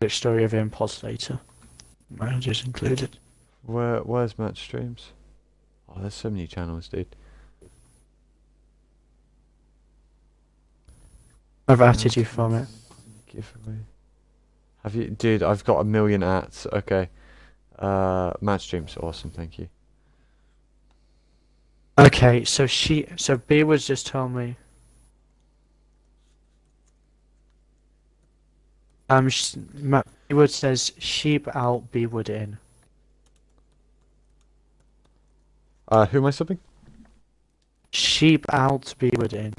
Which story of impulse later. Managers included. Where's match streams? Oh, there's so many channels, dude. I've added you from it. Giveaway. Have you, dude? I've got 1,000,000 ads. Okay. Match streams, awesome. Thank you. Okay, so B was just telling me. B Wood says sheep out, B Wood in. Who am I subbing? Sheep out, B Wood in.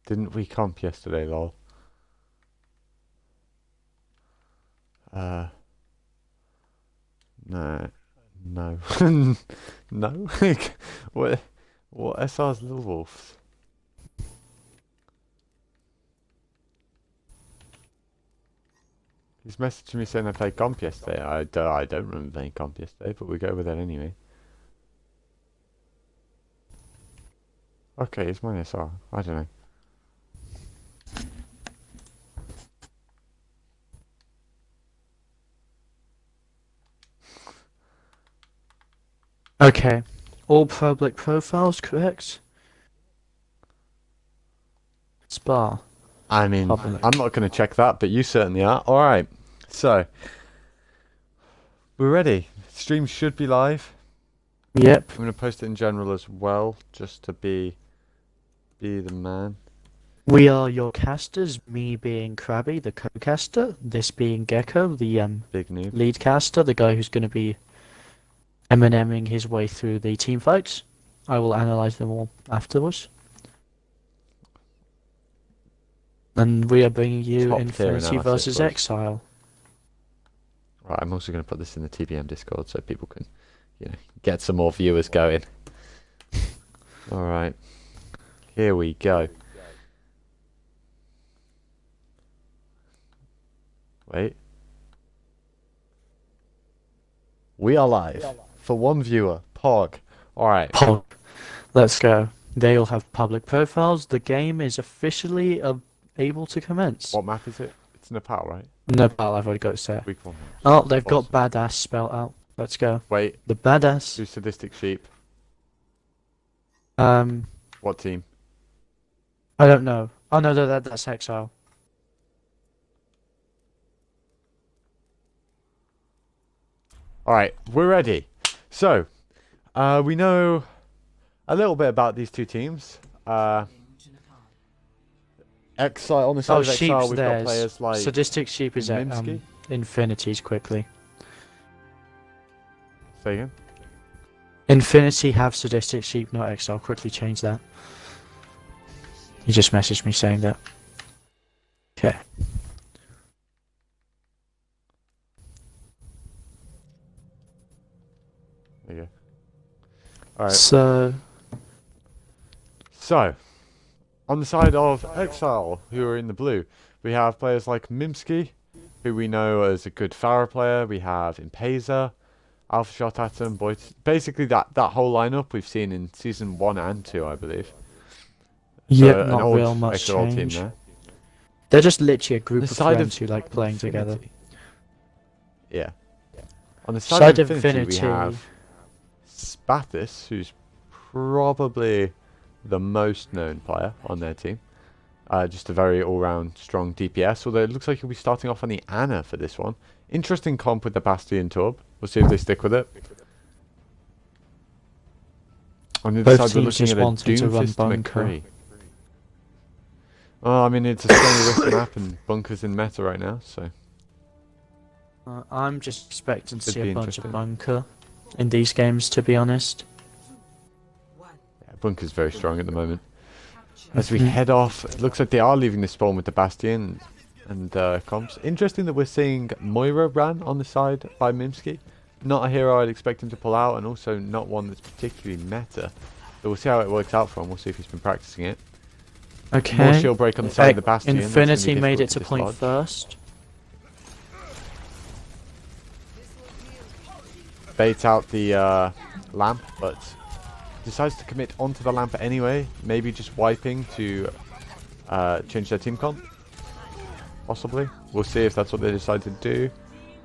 Didn't we comp yesterday, lol? No. No. No? What SR's Little Wolves? He's messaging me saying I played comp yesterday. I don't remember playing comp yesterday, but we go with that anyway. Okay, it's my SR. I don't know. Okay, all public profiles, correct? Spa. I mean, Public. I'm not going to check that, but you certainly are. Alright, so we're ready. Stream should be live. Yep. I'm going to post it in general as well, just to be the man. We are your casters, me being Krabby, the co-caster, this being Gecko, the Big noob. lead caster, the guy who's going to be Emineming his way through the team fights. I will analyze them all afterwards. And we are bringing you Top tier Infinity analysis, versus boys. Exile. Right, I'm also going to put this in the TBM Discord so people can, get some more viewers going. Alright, here we go. Wait. We are live. For one viewer. Pog. Alright. Pog. Let's go. They all have public profiles. The game is officially able to commence. What map is it? It's Nepal, right? Nepal, I've already got it set. Week 1. Oh, they've Awesome. got badass spelled out. Let's go. Wait, The badass. who's Sadistic Sheep? I What team? don't know. Oh no, that's Exile. Alright, we're ready. So, we know a little bit about these two teams. Exile, on the side Oh, of Exile, Sheep's we've theirs. got players like Sadistic Sheep is at Minsky. Infinity's quickly. Say again? Infinity have Sadistic Sheep, not Exile. Quickly change that. He just messaged me saying that. Okay. There you go. Alright. So, On the side of Exile, who are in the blue, we have players like Mimsky, who we know as a good Farah player. We have Impeza, Alpha Shot Atom, Boyd. Basically, that whole lineup we've seen in Season 1 and 2, I believe. yeah, an not old real much XOL team change. there. They're just literally a group The of side friends of who like playing together. Infinity. Yeah. On the side of Infinity, we have Spathis, who's probably the most known player on their team. Just a very all-round strong DPS, although it looks like he'll be starting off on the Ana for this one. Interesting comp with the Bastion Torb. We'll see if they stick with it. On the other Both side, we're teams looking just at a wanting to run Doomfist bunker. McCree. Well, I mean, it's a strong risk map, and bunker's in meta right now, so I'm just expecting to Could see be a bunch interesting. of bunker in these games, to be honest. yeah, bunker's very strong at the moment. As we head off, it looks like they are leaving the spawn with the Bastion and comps. Interesting that we're seeing Moira ran on the side by Mimsky. Not a hero I'd expect him to pull out, and also not one that's particularly meta. So we'll see how it works out for him. We'll see if he's been practicing it. More Okay. shield break on the side of the Bastion. that's gonna be Infinity made it difficult to point dislodge. first. baits out the lamp, but decides to commit onto the lamp anyway. Maybe just wiping to change their team comp. Possibly. We'll see if that's what they decide to do.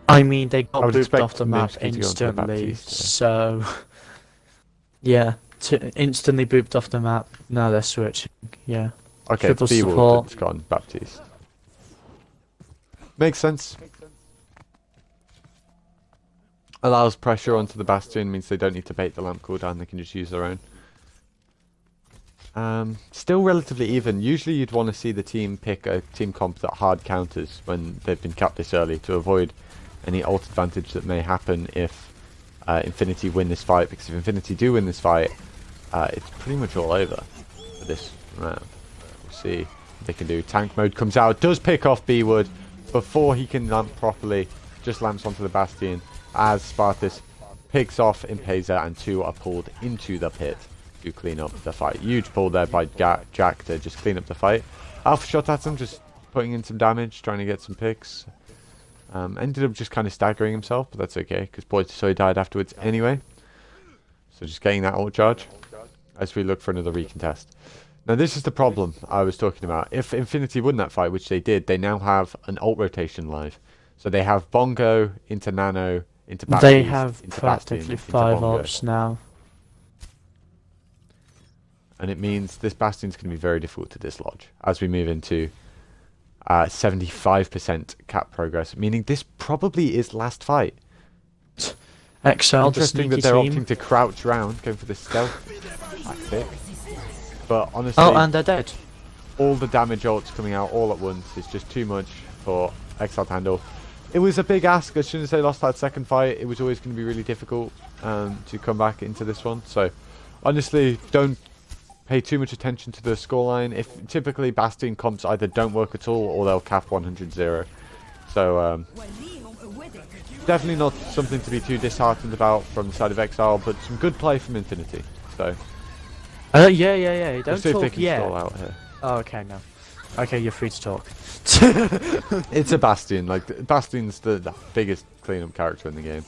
I mean, they got booped expect off the map Minsky to go onto the instantly, Baptiste, so yeah, instantly booped off the map. Now they're switching. Yeah. Okay, Triple it's B-Wolf support. that's gone Baptiste. Makes sense. Allows pressure onto the Bastion, means they don't need to bait the lamp cooldown, they can just use their own. Still relatively even. Usually you'd want to see the team pick a team comp that hard counters when they've been capped this early to avoid any ult advantage that may happen if Infinity win this fight, because if Infinity do win this fight, it's pretty much all over for this round. We'll see what they can do. Tank mode comes out, does pick off B-Wood before he can lamp properly, just lamps onto the Bastion as Spartus picks off Impeza and 2 are pulled into the pit to clean up the fight. Huge pull there by Jack to just clean up the fight. Alpha shot at him, just putting in some damage, trying to get some picks. Ended up just kind of staggering himself, but that's okay, because Boy died afterwards anyway. So just getting that ult charge as we look for another recontest. Now this is the problem I was talking about. If Infinity won that fight, which they did, they now have an ult rotation live. So they have Bongo into Nano, into Baptiste, They have into practically Bastion, 5 into Bongo. ults now. And it means this Bastion's going to be very difficult to dislodge as we move into 75% cap progress, meaning this probably is last fight. Exile, Interesting the that they're team. opting to crouch round, going for the stealth tactic. But honestly, Oh, and they're dead. all the damage ults coming out all at once is just too much for Exile to handle. It was a big ask. As soon as they lost that second fight, it was always going to be really difficult to come back into this one. So honestly, don't pay too much attention to the scoreline. If typically Bastion comps either don't work at all or they'll cap 100-0. So definitely not something to be too disheartened about from the side of Exile, but some good play from Infinity. So Yeah. Don't we'll see if they talk can stall out here. Oh, okay, no. Okay, you're free to talk. It's a Bastion. Like Bastion's the biggest cleanup character in the game.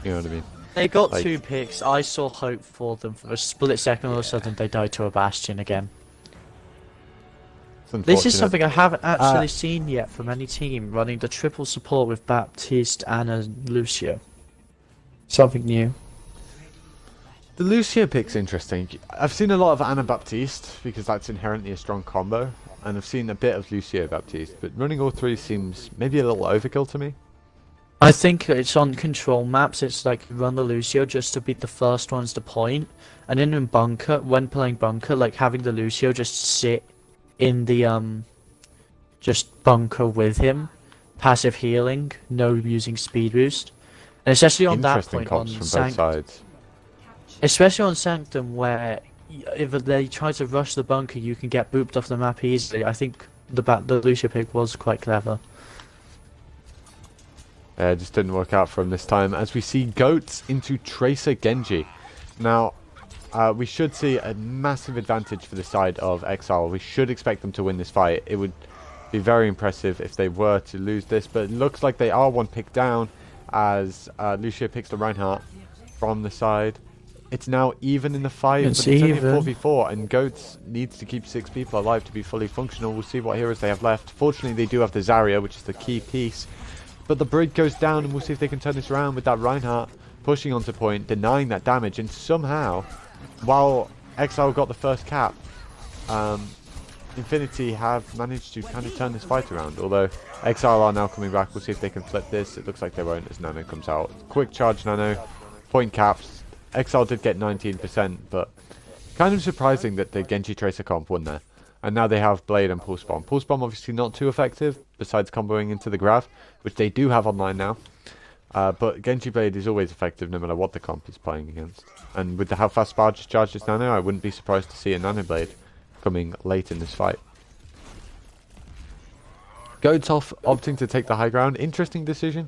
You know what I mean? They got Like- 2 picks. I saw hope for them for a split second. All of a sudden, they died to a Bastion again. It's This is unfortunate. something I haven't actually seen yet from any team running the triple support with Baptiste, Anna, Lucio. Something new. The Lucio pick's interesting. I've seen a lot of Anabaptiste because that's inherently a strong combo, and I've seen a bit of Lucio Baptiste, but running all 3 seems maybe a little overkill to me. I think it's on control maps. It's like run the Lucio just to beat the first one's the point, and then in bunker, when playing bunker, like having the Lucio just sit in the just bunker with him, passive healing, no using speed boost, and especially on that Interesting point on comps from both sides. especially on Sanctum where if they try to rush the bunker, you can get booped off the map easily. I think the Lucio pick was quite clever. Just didn't work out for him this time, as we see Goats into Tracer Genji. Now, we should see a massive advantage for the side of Exile. We should expect them to win this fight. It would be very impressive if they were to lose this, but it looks like they are 1 pick down as Lucio picks the Reinhardt from the side. It's now even in the fight, It's but it's only a even. 4v4, and Goats needs to keep 6 people alive to be fully functional. We'll see what heroes they have left. Fortunately, they do have the Zarya, which is the key piece. But the bridge goes down, and we'll see if they can turn this around with that Reinhardt pushing onto point, denying that damage, and somehow, while Exile got the first cap, Infinity have managed to kind of turn this fight around. Although Exile are now coming back, we'll see if they can flip this. It looks like they won't as Nano comes out. Quick charge Nano, point caps. Exile did get 19%, but kind of surprising that the Genji Tracer comp won there. And now they have Blade and Pulse Bomb. Pulse Bomb obviously not too effective, besides comboing into the Grav, which they do have online now. But Genji Blade is always effective no matter what the comp is playing against. And with how fast Spar just charged its Nano, I wouldn't be surprised to see a Nano Blade coming late in this fight. Goats opting to take the high ground. Interesting decision.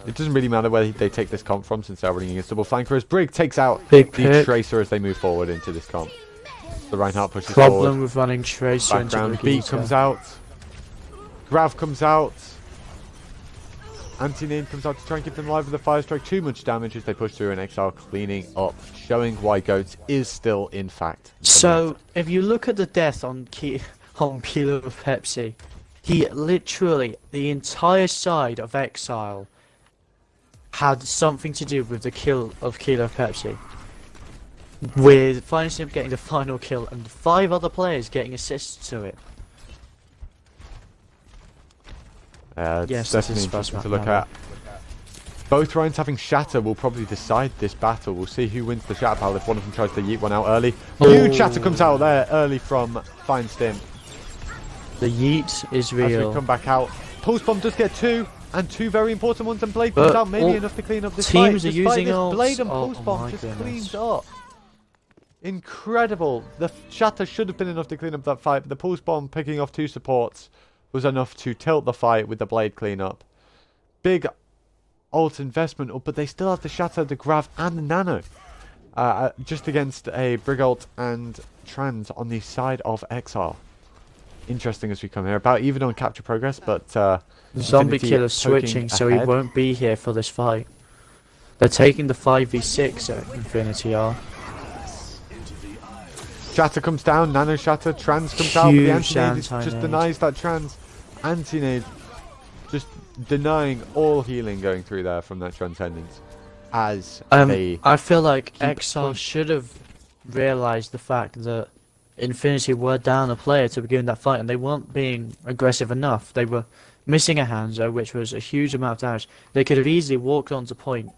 It doesn't really matter where they take this comp from since they're running against double flankers. Brig takes out Big the pick. Tracer as they move forward into this comp. The Reinhardt pushes Problem forward. with running Tracer into Background the beat Gita. comes out. Grav comes out. Anti-Name comes out to try and keep them alive with a Fire Strike. Too much damage as they push through, and Exile cleaning up, showing why Goats is still, in fact, the So, meta. if you look at the death on Kilo of Pepsi, he literally, the entire side of Exile had something to do with the kill of Kilo of Pepsi. With Finest Imp getting the final kill and 5 other players getting assists to it. It's Yes, this definitely is first interesting to map look now. at. Both rounds having Shatter will probably decide this battle. We'll see who wins the Shatter battle if one of them tries to yeet one out early. Huge Shatter comes out there early from Fine Stim. The yeet is As we real. come back out, Pulse Bomb does get 2, and 2 very important ones, and Blade comes But out, maybe all enough to clean up this teams fight. are Despite using this, ults. Blade and Oh Pulse Bomb my just goodness. cleans up. Incredible. The Shatter should have been enough to clean up that fight, but the Pulse Bomb picking off 2 supports was enough to tilt the fight with the Blade cleanup. Big ult investment up, but they still have the Shatter, the Grav, and the Nano. Just against a Brigalt and Trans on the side of Exile. Interesting as we come here. About even on capture progress, but Zombie Infinity Killer poking switching, so he ahead. won't be here for this fight. They're taking the 5v6 at Infinity R. Shatter comes down, Nano Shatter, Trans comes out, but the Huge Anti-Nade just anti-nade. denies that Trans. Anti-Nade just denying all healing going through there from that Transcendence. As they I feel like keep Exile pushing. should have realised the fact that Infinity were down a player to begin that fight and they weren't being aggressive enough. They were missing a Hanzo, which was a huge amount of damage. They could have easily walked onto point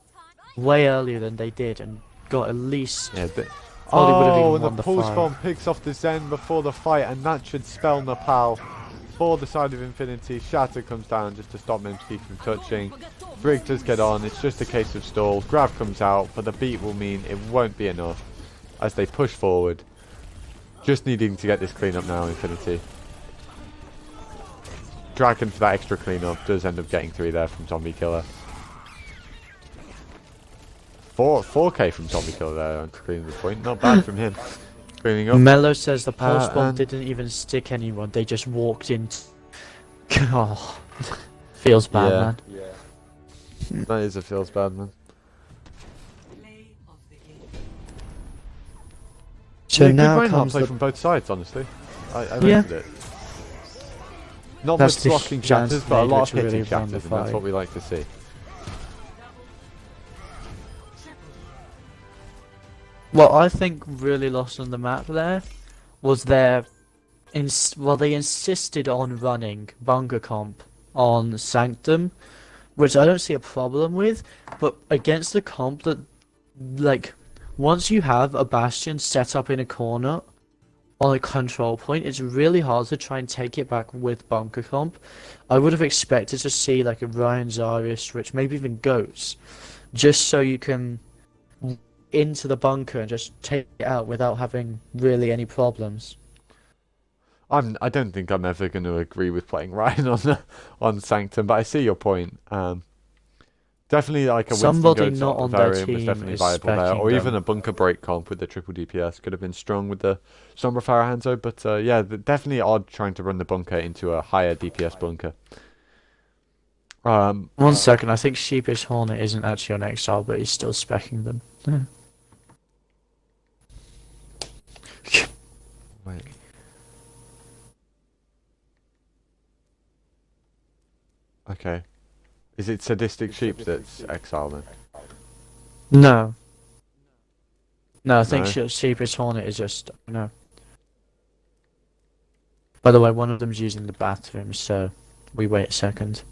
way earlier than they did and got at least... Yeah, Probably would have even and won the the Pulse fight. Bomb picks off the Zen before the fight, and that should spell Nepal for the side of Infinity. Shatter comes down just to stop Memski from touching. Brig does get on, it's just a case of stall. Grav comes out, but the beat will mean it won't be enough as they push forward. Just needing to get this cleanup now, Infinity. Dragon for that extra cleanup does end up getting 3 there from Zombie Killer. 4k from Zombie Killer there on cleaning the point. Not bad from him. Cleaning up. Mello says the pulse bomb and- didn't even stick anyone, they just walked in. Oh, feels bad, Yeah. man. That is a feels bad, man. So Yeah, good now Reinhardt comes play the... from both sides, honestly. I Yeah. rated it. Not That's much the blocking chance shatters, but a made lot which of hitting really won the shatters, and that's fight. what we like to see. What I think really lost on the map there was their... they insisted on running bunker comp on Sanctum, which I don't see a problem with, but against the comp that, like, once you have a Bastion set up in a corner on a control point, it's really hard to try and take it back with bunker comp. I would have expected to see like a Ryan Zarya switch, maybe even Goats, just so you can into the bunker and just take it out without having really any problems. I don't think I'm ever going to agree with playing Ryan on Sanctum, but I see your point. Definitely like a Somebody Winston Goats not on their variant was team definitely is viable there, speccing or even them. a bunker break comp with the triple DPS could have been strong with the Sombrafire Hanzo, but yeah, definitely odd trying to run the bunker into a higher DPS bunker. 1 second, I think Sheepish Hornet isn't actually on Exile, but he's still speccing them. Wait. Okay. Is it Sadistic Sheep that's Exile then? No. No, I think No? Sheepish Hornet is just... No. By the way, one of them's using the bathroom, so we wait a second.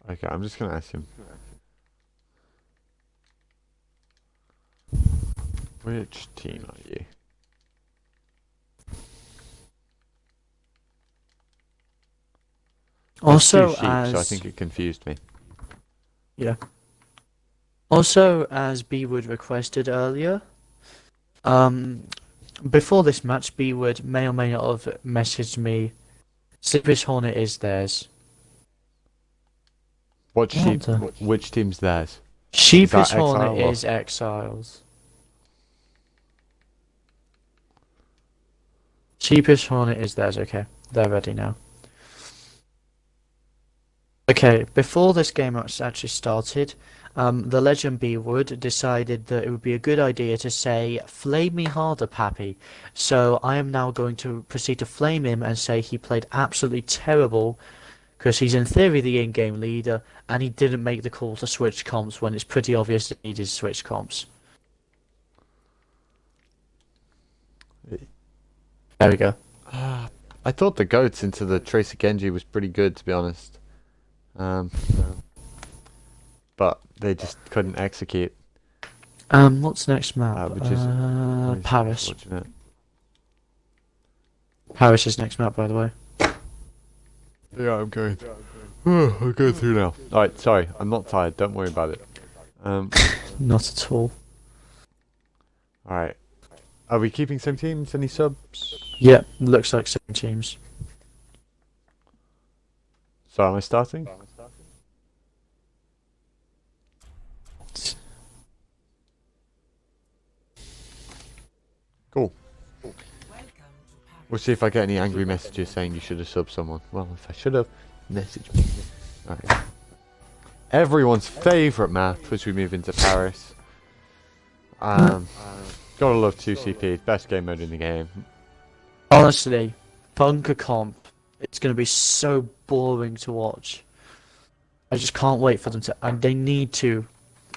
Okay, I'm just going to ask him. Which team are you? Also, There's two sheep, as... so I think it confused me. Yeah. Also, as B-Wood requested earlier, before this match, B-Wood may or may not have messaged me, Sheepish Hornet is theirs. What sheep? the- Which team's theirs? Sheepish Exile Hornet or- is Exiles. Sheepish Hornet is theirs, okay. They're ready now. Okay, before this game actually started, the Legend B-Wood decided that it would be a good idea to say, "Flame me harder, Pappy." So I am now going to proceed to flame him and say he played absolutely terrible, because he's in theory the in-game leader, and he didn't make the call to switch comps when it's pretty obvious that he needed to switch comps. There we go. I thought the goats into the Tracer Genji was pretty good, to be honest. But they just couldn't execute. What's next map? Which is Paris. unfortunate. Paris is next map, by the way. Yeah, I'm going. I'm going through now. Alright, sorry, I'm not tired. Don't worry about it. Not at all. Alright. Are we keeping same teams? Any subs? Yeah, looks like same teams. So am I starting? Cool. We'll see if I get any angry messages saying you should have subbed someone. Well, if I should have, message me. Alright. Everyone's favourite map as we move into Paris. Gotta love 2CP, best game mode in the game. Honestly, bunker comp, it's going to be so boring to watch. I just can't wait for them to, and they need to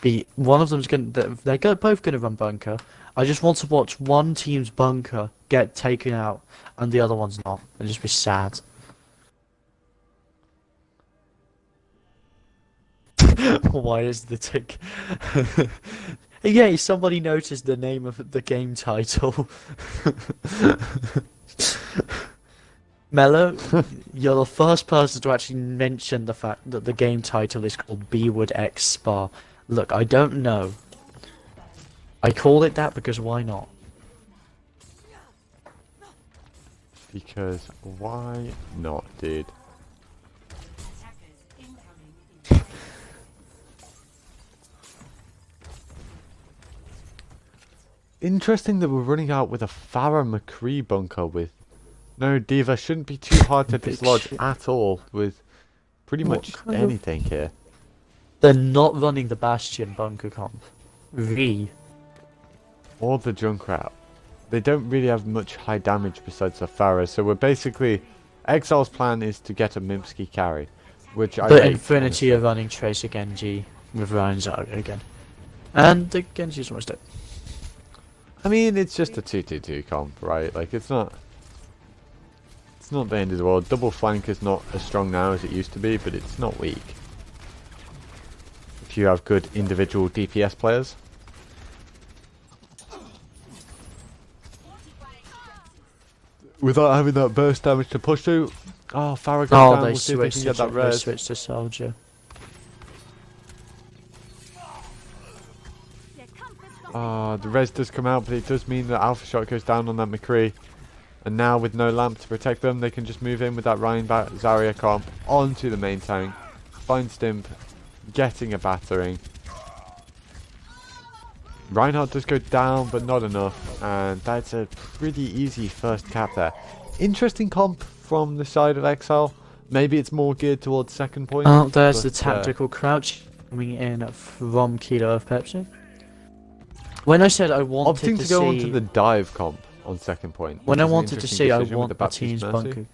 be, one of them's going to, they're both going to run bunker. I just want to watch one team's bunker get taken out and the other one's not, and just be sad. Why is the tick? Yay, somebody noticed the name of the game title. Mello, you're the first person to actually mention the fact that the game title is called B-Wood X Spa. Look, I don't know. I call it that because why not? Because why not, dude? Interesting that we're running out with a Farah McCree bunker with... No, Diva shouldn't be too hard to dislodge at all with pretty much anything here. They're not running the Bastion bunker comp. Or the Junkrat. They don't really have much high damage besides the Farah, so we're basically... Exile's plan is to get a Mimsky carry, which I But rate, Infinity are running Tracer Genji with Ryan Zaga again. And the Genji's almost dead. I mean, it's just a 2-2-2 comp, right? Like, it's not the end of the world. Double flank is not as strong now as it used to be, but it's not weak. If you have good individual DPS players. Without having that burst damage to push through. Oh, Farah goes down. We'll see if they can get that res. They switched to Soldier. The res does come out, but it does mean that Alpha Shot goes down on that McCree. And now with no lamp to protect them, they can just move in with that Ryan Zarya comp onto the main tank. Find Stimp, getting a battering. Reinhardt does go down, but not enough. And that's a pretty easy first cap there. Interesting comp from the side of Exile. Maybe it's more geared towards second point. Oh, there's the tactical crouch coming in from Kilo of Pepsi. When I said I wanted opting to go onto the dive comp on second point. When I wanted to see, I want a team's bunker.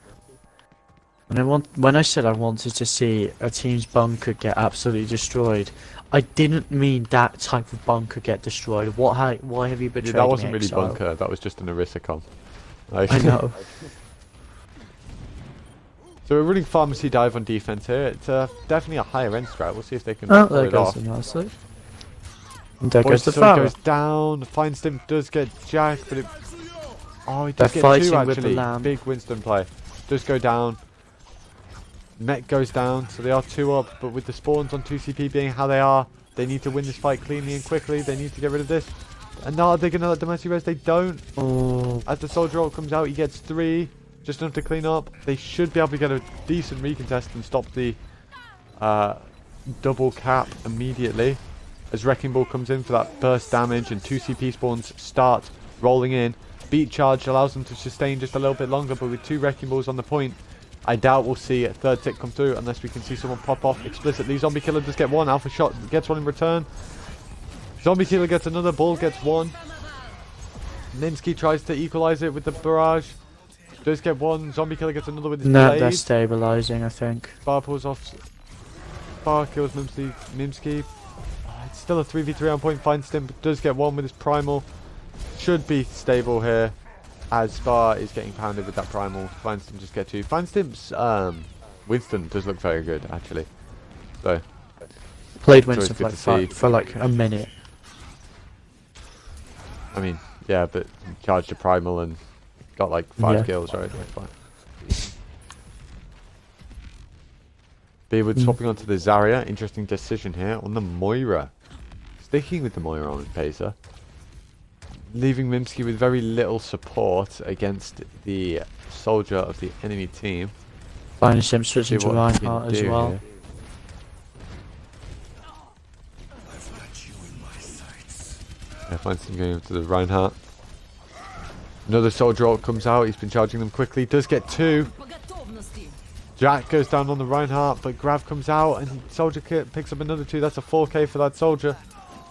When I said I wanted to see a team's bunker get absolutely destroyed, I didn't mean that type of bunker get destroyed. Why have you betrayed me? That wasn't really bunker. That was just an Orisa comp. Like, I know. So we're running Pharmacy Dive on defense here. It's definitely a higher end strat. We'll see if they can pull it off. And there goes the Farah. Goes down. Fine Stimp does get jacked, but it... Oh, he does get two actually. Big Winston play. Does go down. Met goes down, so they are 2 up, but with the spawns on 2CP being how they are, they need to win this fight cleanly and quickly. They need to get rid of this. And now they're going to let the Mercy res. They don't. Oh. As the Soldier ult comes out, he gets 3. Just enough to clean up. They should be able to get a decent recontest and stop the double cap immediately. As Wrecking Ball comes in for that burst damage and 2CP spawns start rolling in. Beat charge allows them to sustain just a little bit longer, but with 2 Wrecking Balls on the point, I doubt we'll see a third tick come through unless we can see someone pop off explicitly. Zombie Killer does get one. Alpha Shot gets one in return. Zombie Killer gets another. Bull gets one. Minsky tries to equalize it with the barrage. Does get one. Zombie Killer gets another with his No, blade. they're stabilizing, I think. Spar pulls off. Spar kills Mimsky. It's still a 3v3 on point. Feinstim does get one with his primal. Should be stable here. As Spar is getting pounded with that primal. Feinstim just get two. Feinstim's Winston does look very good, actually. So Played always Winston good to for like a minute. I mean, yeah, but charged a primal and got like 5 kills, right? Like Beerwood swapping onto the Zarya. Interesting decision here on the Moira. Sticking with the Moira on Pacer. Leaving Mimsky with very little support against the soldier of the enemy team. Finding Sim switching to Reinhardt as well. Here. Yeah, Feinstim going over to the Reinhardt. Another soldier ult comes out. He's been charging them quickly. Does get 2. Jack goes down on the Reinhardt, but Grav comes out and soldier picks up another 2. That's a 4k for that soldier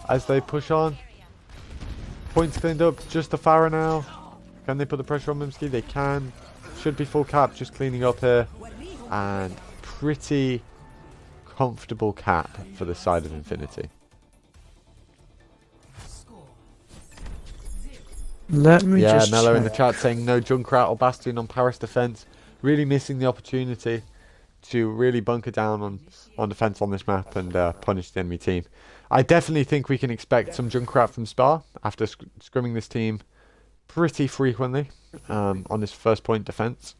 as they push on. Points cleaned up. Just the Pharah now. Can they put the pressure on Mimsky? They can. Should be full cap. Just cleaning up here. And pretty comfortable cap for the side of Infinity. Let me just Mello check. in the chat saying no Junkrat or Bastion on Paris defense. Really missing the opportunity to really bunker down on defense on this map and punish the enemy team. I definitely think we can expect some Junkrat from Spa after scrimming this team pretty frequently on this first point defense.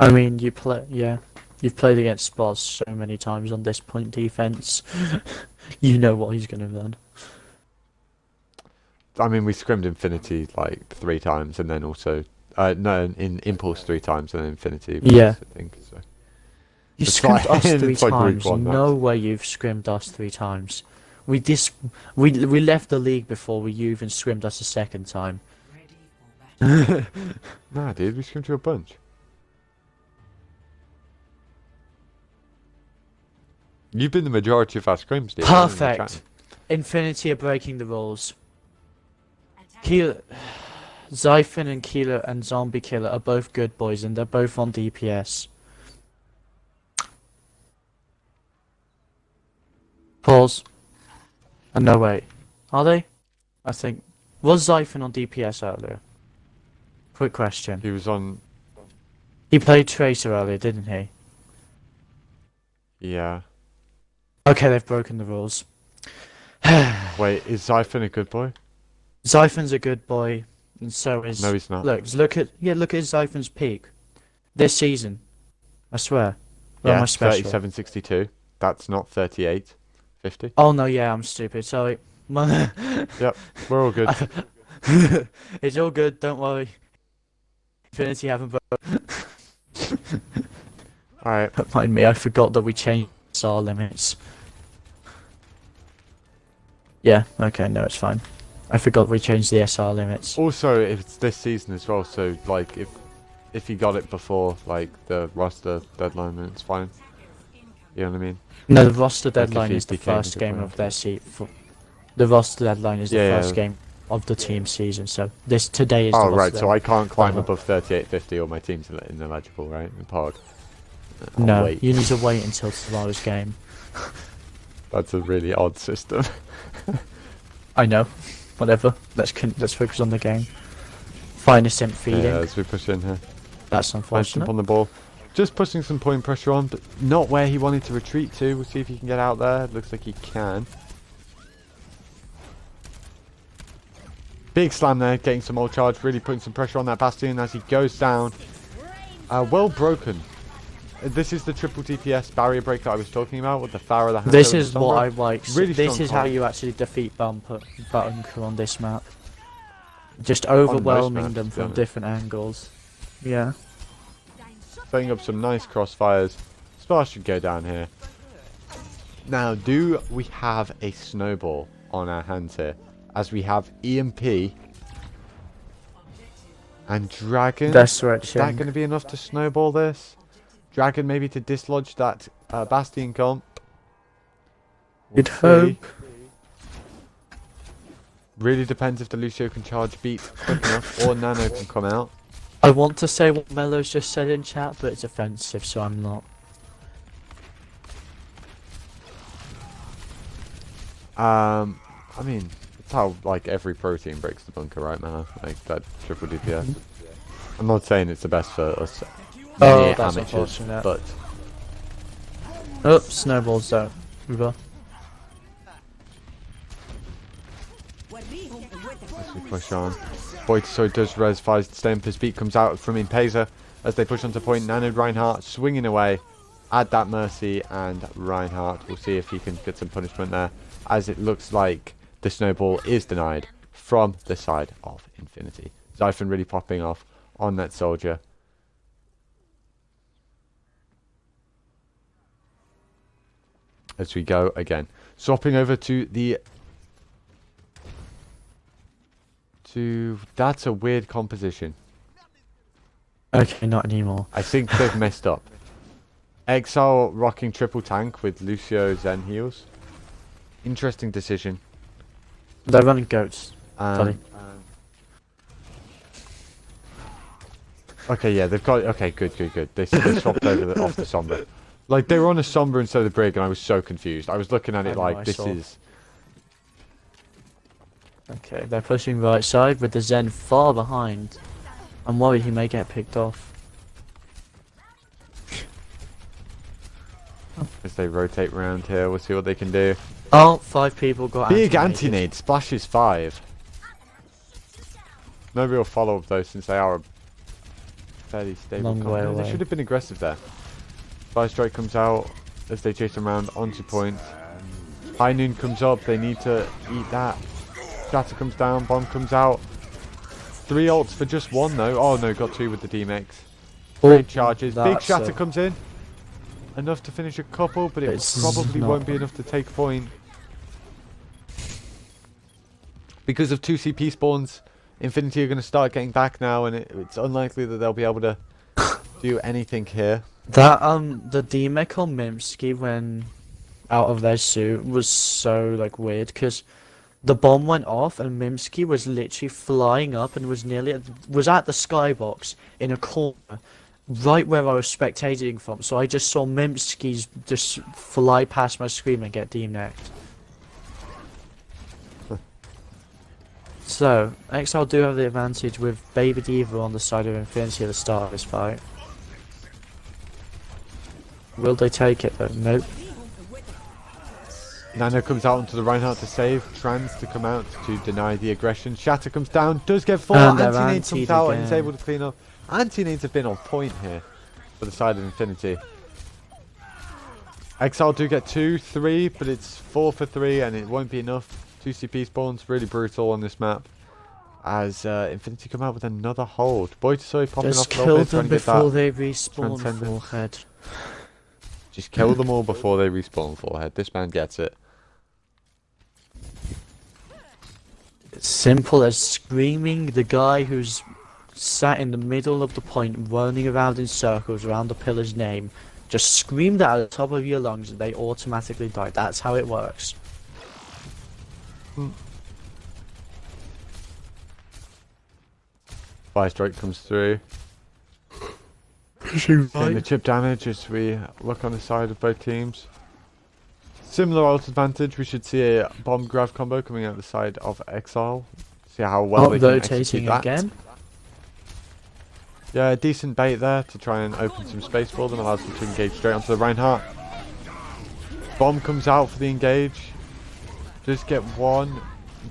I mean, you've played against Spars so many times on this point defense. You know what he's going to run. I mean, we scrimmed Infinity like 3 times, and then also no, in Impulse 3 times, and then Infinity. Yeah. I think so. You It's scrimmed like- us 3 it's like Group times. 1, No way you've scrimmed us 3 times. We left the league before you even scrimmed us a second time. Nah, dude, we scrimmed you a bunch. You've been the majority of our scrims, dude. Perfect. Infinity are breaking the rules. Keeler, Zyphon and Keeler and Zombie Killer are both good boys, and they're both on DPS. Pause. No, wait. Are they? I think. Was Zyphon on DPS earlier? Quick question. He was on. He played Tracer earlier, didn't he? Yeah. Okay, they've broken the rules. Wait, is Zyphon a good boy? Zyphon's a good boy, and so is. No, he's not. Look at Zyphon's peak this season. I swear. Where am Yeah, I special? 37.62. That's not 38.50. Oh no, yeah, I'm stupid. Sorry. Yep, we're all good. It's all good. Don't worry. Infinity haven't broken. Alright. Don't mind me. I forgot that we changed SR limits. Yeah. Okay. No, it's fine. I forgot we changed the SR limits. Also, it's this season as well, so like if you got it before like the roster deadline, then it's fine. You know what I mean? No, the roster Like, if deadline he is the became a first good game player. of their season. The roster deadline is the Yeah, first game of the team season. So today is. Oh the right, roster so I can't climb Uh-huh. above 38.50 or my team's ineligible, right? In Pog. I'll No, wait. you need to wait until tomorrow's game. That's a really odd system. I know. Whatever. Let's focus on the game. Finest imp feeding. Yeah, as we push in here. That's Nice unfortunate. jump on the ball. Just pushing some point pressure on, but not where he wanted to retreat to. We'll see if he can get out there. Looks like he can. Big slam there, getting some more charge, really putting some pressure on that Bastion as he goes down. Well broken. This is the triple DPS barrier break that I was talking about with the Pharah, the Hunter, This and is the what Sombra. I like. Really This strong is how comp. you actually defeat Bunker on this map. Just overwhelming maps, them to be from honest. different angles. Yeah. Setting up some nice crossfires. Spar should go down here. Now, do we have a snowball on our hands here? As we have EMP And Dragon. They're Is that switching. going to be enough to snowball this? Dragon maybe to dislodge that Bastion comp. We'll You'd hope. Really depends if the Lucio can charge beat quick enough or Nano can come out. I want to say what Mello's just said in chat, but it's offensive, so I'm not. I mean, it's how like every protein breaks the bunker right now. Like that triple DPS. I'm not saying it's the best for us many that's amateurs, unfortunate. but Oh, snowballs out. Uber. as we push on. Boytosoy does res, fires Stamper's beat comes out from Impesa as they push onto point. Nano Reinhardt swinging away. Add that Mercy and Reinhardt. We'll see if he can get some punishment there, as it looks like the snowball is denied from the side of Infinity. Xiphon really popping off on that soldier. As we go again. Swapping over to the... That's a weird composition. Okay, not anymore. I think they've messed up. Exile rocking triple tank with Lucio Zen heals. Interesting decision. They're running goats. Sorry. Okay, yeah, they've got... Okay, good. They swapped over off the Sombra. Like, they were on a Sombra instead of the Brig, and I was so confused. I was looking at it like, this is... Okay, they're pushing right side with the Zen far behind. I'm worried he may get picked off. As they rotate around here, we'll see what they can do. Oh, 5 people got Big anti-nade. anti-nade, splashes 5. No real follow-up though, since they are a fairly stable Long way comp. They away. should have been aggressive there. Fire strike comes out as they chase them around onto point. High noon comes up, they need to eat that. Shatter comes down, bomb comes out. 3 ults for just 1 though. Oh no, got 2 with the DMX. Great charges. Big Shatter comes in. Enough to finish a couple, but it probably won't be enough to take point. Because of 2 CP spawns, Infinity are going to start getting back now, and it's unlikely that they'll be able to do anything here. That the DMEC on Mimsky when out of their suit was so like weird, because the bomb went off and Mimsky was literally flying up and was was at the skybox in a corner, right where I was spectating from. So I just saw Mimsky's just fly past my screen and get DMEC'd. So, Exile do have the advantage with Baby Diva on the side of Infinity at the start of this fight. Will they take it though? Nope. Nano comes out onto the Reinhardt to save. Trans to come out to deny the aggression. Shatter comes down, does get 4. Anti-nade comes out and is able to clean up. Anti-nades have been on point here for the side of Infinity. Exile do get 2, 3, but it's 4 for 3 and it won't be enough. 2 CP spawns, really brutal on this map. As Infinity come out with another hold. Boytosoy popping Just off a little kill bit, trying them to get that before they respawn, transcendence. forehead. Just kill them all before they respawn, forehead. This man gets it. It's simple as screaming the guy who's sat in the middle of the point running around in circles around the pillar's name. Just scream that at the top of your lungs and they automatically die. That's how it works. Fire strike comes through. Right. And the chip damage as we look on the side of both teams. Similar ult advantage. We should see a bomb grab combo coming out the side of Exile. See how well they can execute Rotating that. again. Yeah, decent bait there to try and open some space for them. Allows them to engage straight onto the Reinhardt. Bomb comes out for the engage. Just get 1.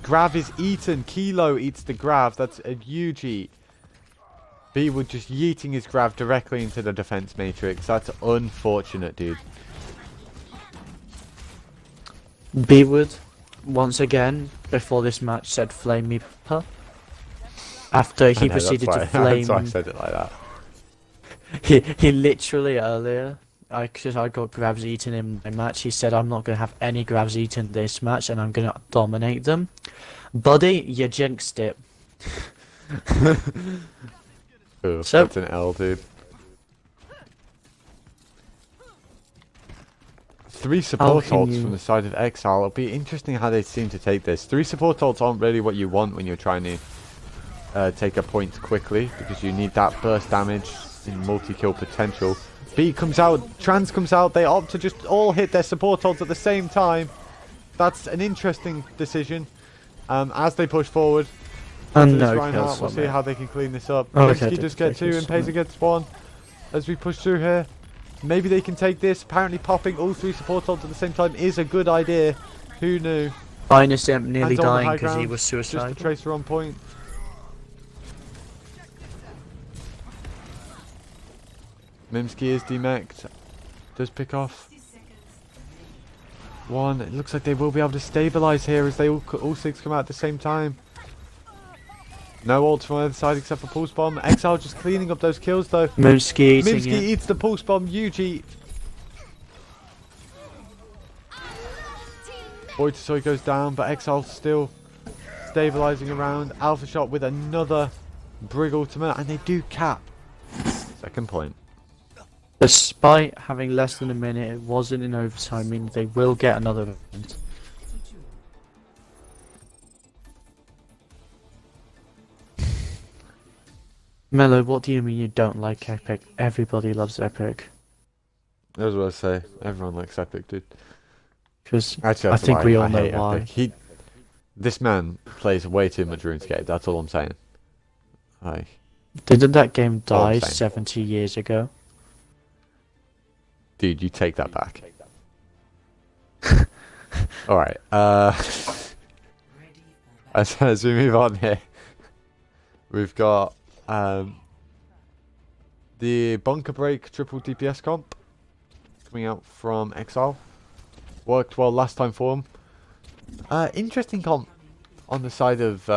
Grav is eaten. Kilo eats the Grav. That's a huge eat. Beatwood just yeeting his Grav directly into the defense matrix. That's unfortunate, dude. Beatwood, once again, before this match said flame me papa. After he proceeded to flame... That's why I said it like that. He literally earlier, because I got Gravs eaten in my match, he said I'm not going to have any Gravs eaten this match and I'm going to dominate them. Buddy, you jinxed it. Ooh, So- that's an L, dude. 3 support can ults you- from the side of Exile. It'll be interesting how they seem to take this. 3 support ults aren't really what you want when you're trying to take a point quickly, because you need that burst damage in multi-kill potential. B comes out, Trans comes out, they opt to just all hit their support ults at the same time. That's an interesting decision. As they push forward. And This no Reinhardt, kills we'll from see it. how they can clean this up. Oh, Minsky okay, does get 2 kills and from Pesa it. gets 1. As we push through here. Maybe they can take this. Apparently popping all 3 support ults at the same time is a good idea. Who knew? Minus him nearly Hands on the dying high because he ground, was Just suicidal. the Tracer on point. Mimsky is demeched. Does pick off 1. It looks like they will be able to stabilize here as they all 6 come out at the same time. No ults from either side except for Pulse Bomb. Exile just cleaning up those kills though. Moonsky eating Mimsky it. eats the Pulse Bomb. Yuji. Boytosoy goes down, but Exile still stabilizing around. Alpha Shot with another Brig ultimate, and they do cap. Second point. Despite having less than a minute, it wasn't in overtime, meaning they will get another event. Mello, what do you mean you don't like Epic? Everybody loves Epic. That's what I say. Everyone likes Epic, dude. Because Actually, I that's think why we all I know hate why. Epic. This man plays way too much RuneScape. That's all I'm saying. Like, Didn't that game All I'm die saying. 70 years ago? dude, you take that back. All right. As we move on here, we've got the Bunker Break triple DPS comp coming out from Exile. Worked well last time for him. Interesting comp on the side of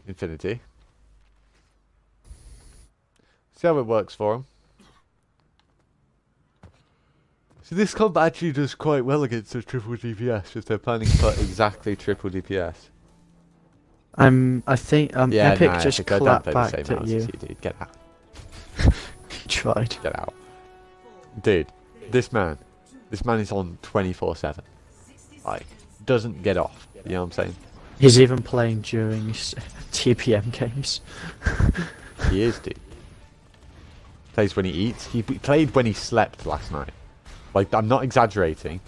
Infinity. See how it works for him. So this comp actually does quite well against the triple DPS if they're planning to put exactly triple DPS. I think Yeah, Epic nah, just Epic, I don't clapped play the back same at house you. as you, dude. Get out. Tried. Get out. Dude, this man is on 24/7. Like, doesn't get off. You know what I'm saying? He's even playing during TPM games. He is, dude. Plays when he eats. He played when he slept last night. Like, I'm not exaggerating.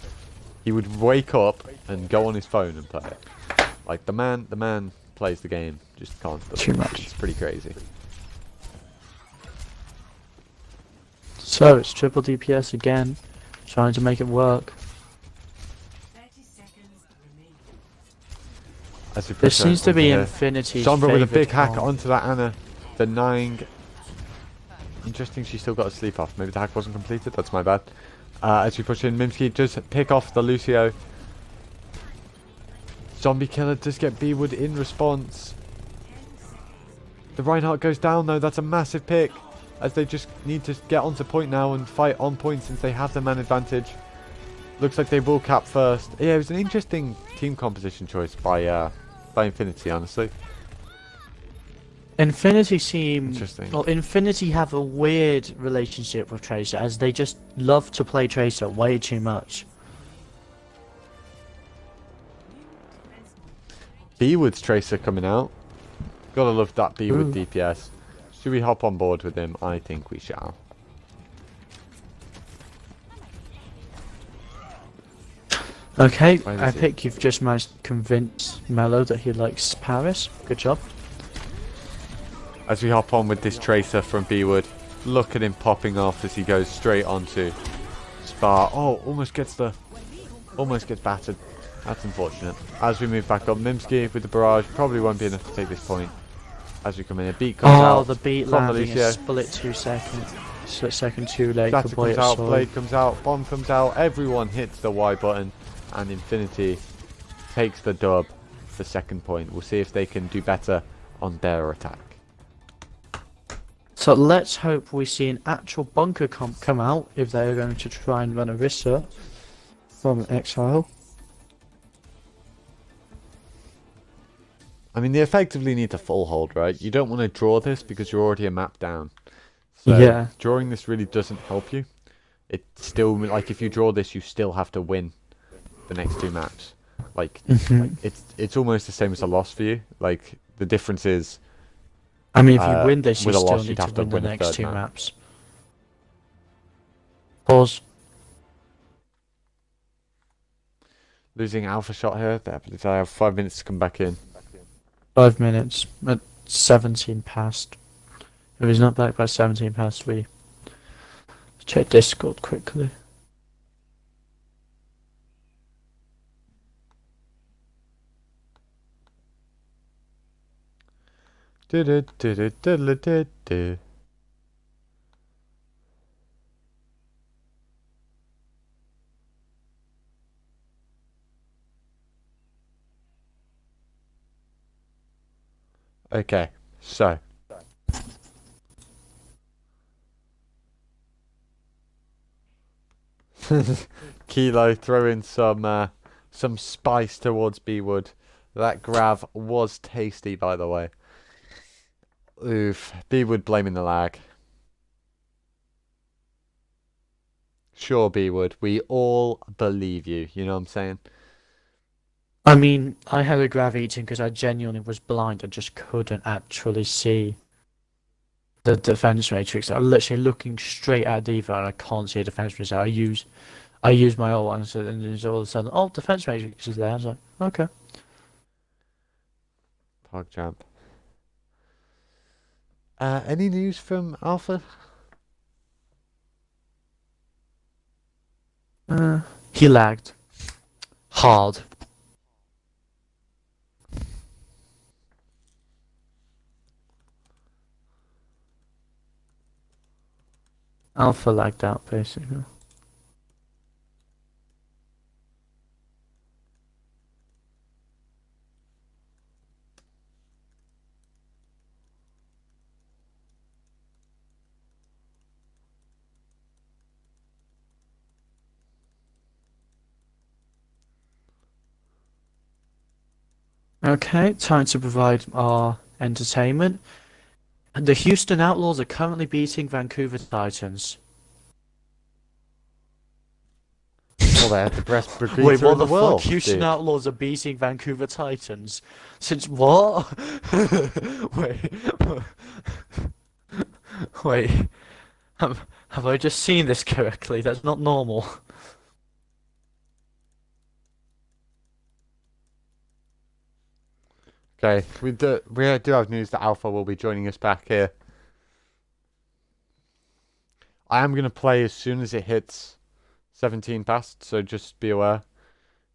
He would wake up and go on his phone and play it. Like, the man plays the game just constantly. Too much. It's pretty crazy. So it's triple DPS again, trying to make it work. As we This push seems to onto be here. Infinity's Sombra with a favourite big hack comp. onto that Anna. Denying. Interesting, she still got a sleep off. Maybe the hack wasn't completed. That's my bad. As we push in, Mimsky does pick off the Lucio. Zombie Killer does get B-Wood in response. The Reinhardt goes down though. That's a massive pick. As they just need to get onto point now and fight on point since they have the man advantage. Looks like they will cap first. Yeah, it was an interesting team composition choice by Infinity, honestly. Infinity seem Interesting. well. Infinity have a weird relationship with Tracer, as they just love to play Tracer way too much. B-Wood's Tracer coming out. Gotta love that B-Wood Ooh. DPS. Should we hop on board with him? I think we shall. Okay, Where is Epic, you've just managed to convince Mello that he likes Paris. Good job. As we hop on with this Tracer from B-Wood. Look at him popping off as he goes straight onto Spar. Oh, almost gets battered. That's unfortunate. As we move back up, Mimsky with the barrage probably won't be enough to take this point. As we come in, a beat comes out. Oh, the beat from landing Alicia. is split 2 seconds. Split second too late Data for comes out, Boyet Blade comes out, Bomb comes out, everyone hits the Y button, and Infinity takes the dub for second point. We'll see if they can do better on their attack. So let's hope we see an actual bunker comp come out if they're going to try and run a Rissa from Exile. I mean, they effectively need to full hold, right? You don't want to draw this because you're already a map down. So Yeah. drawing this really doesn't help you. It's still, like, if you draw this, you still have to win the next 2 maps. Like, it's almost the same as a loss for you. Like, the difference is... I mean, if you win this, you with a still loss, need you'd to have to win the win a next third 2 map. maps. Pause. Losing alpha shot here. I have 5 minutes to come back in. 5 minutes. At 17 past. If he's not back by 17 past, we check Discord quickly. Okay, so Kilo, throw in some spice towards B-Wood. That grav was tasty, by the way. Oof, B-Wood blaming the lag. Sure, B-Wood, we all believe you. You know what I'm saying? I mean, I had a grav eating because I genuinely was blind and just couldn't actually see the defense matrix. I'm literally looking straight at Diva and I can't see a defense matrix. I use my old one and then all of a sudden, oh, defense matrix is there. I was like, okay. Pog jump. Any news from Alpha? He lagged. Hard. Alpha lagged out, basically. Okay, time to provide our entertainment. The Houston Outlaws are currently beating Vancouver Titans. Well, they had the best brigade Wait, what in the the world. fuck? Houston dude. Outlaws are beating Vancouver Titans? Since what? Wait. Wait. Have I just seen this correctly? That's not normal. Okay, we do have news that Alpha will be joining us back here. I am going to play as soon as it hits 17 past, so just be aware.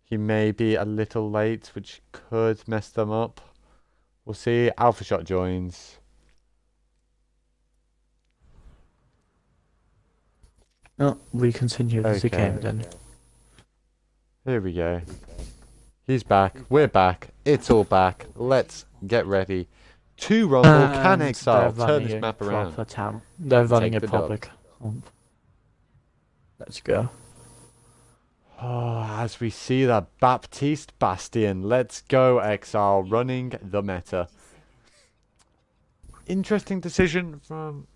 He may be a little late, which could mess them up. We'll see. Alpha Shot joins. Oh, we continue with the Okay. game then. Here we go. He's back. We're back. It's all back. Let's get ready to rumble. Can And Exile they're turn running this a map around? proper town. They're running a Take the dub. public. Let's go. Oh, as we see the Baptiste Bastion. Let's go, Exile, running the meta. Interesting decision from...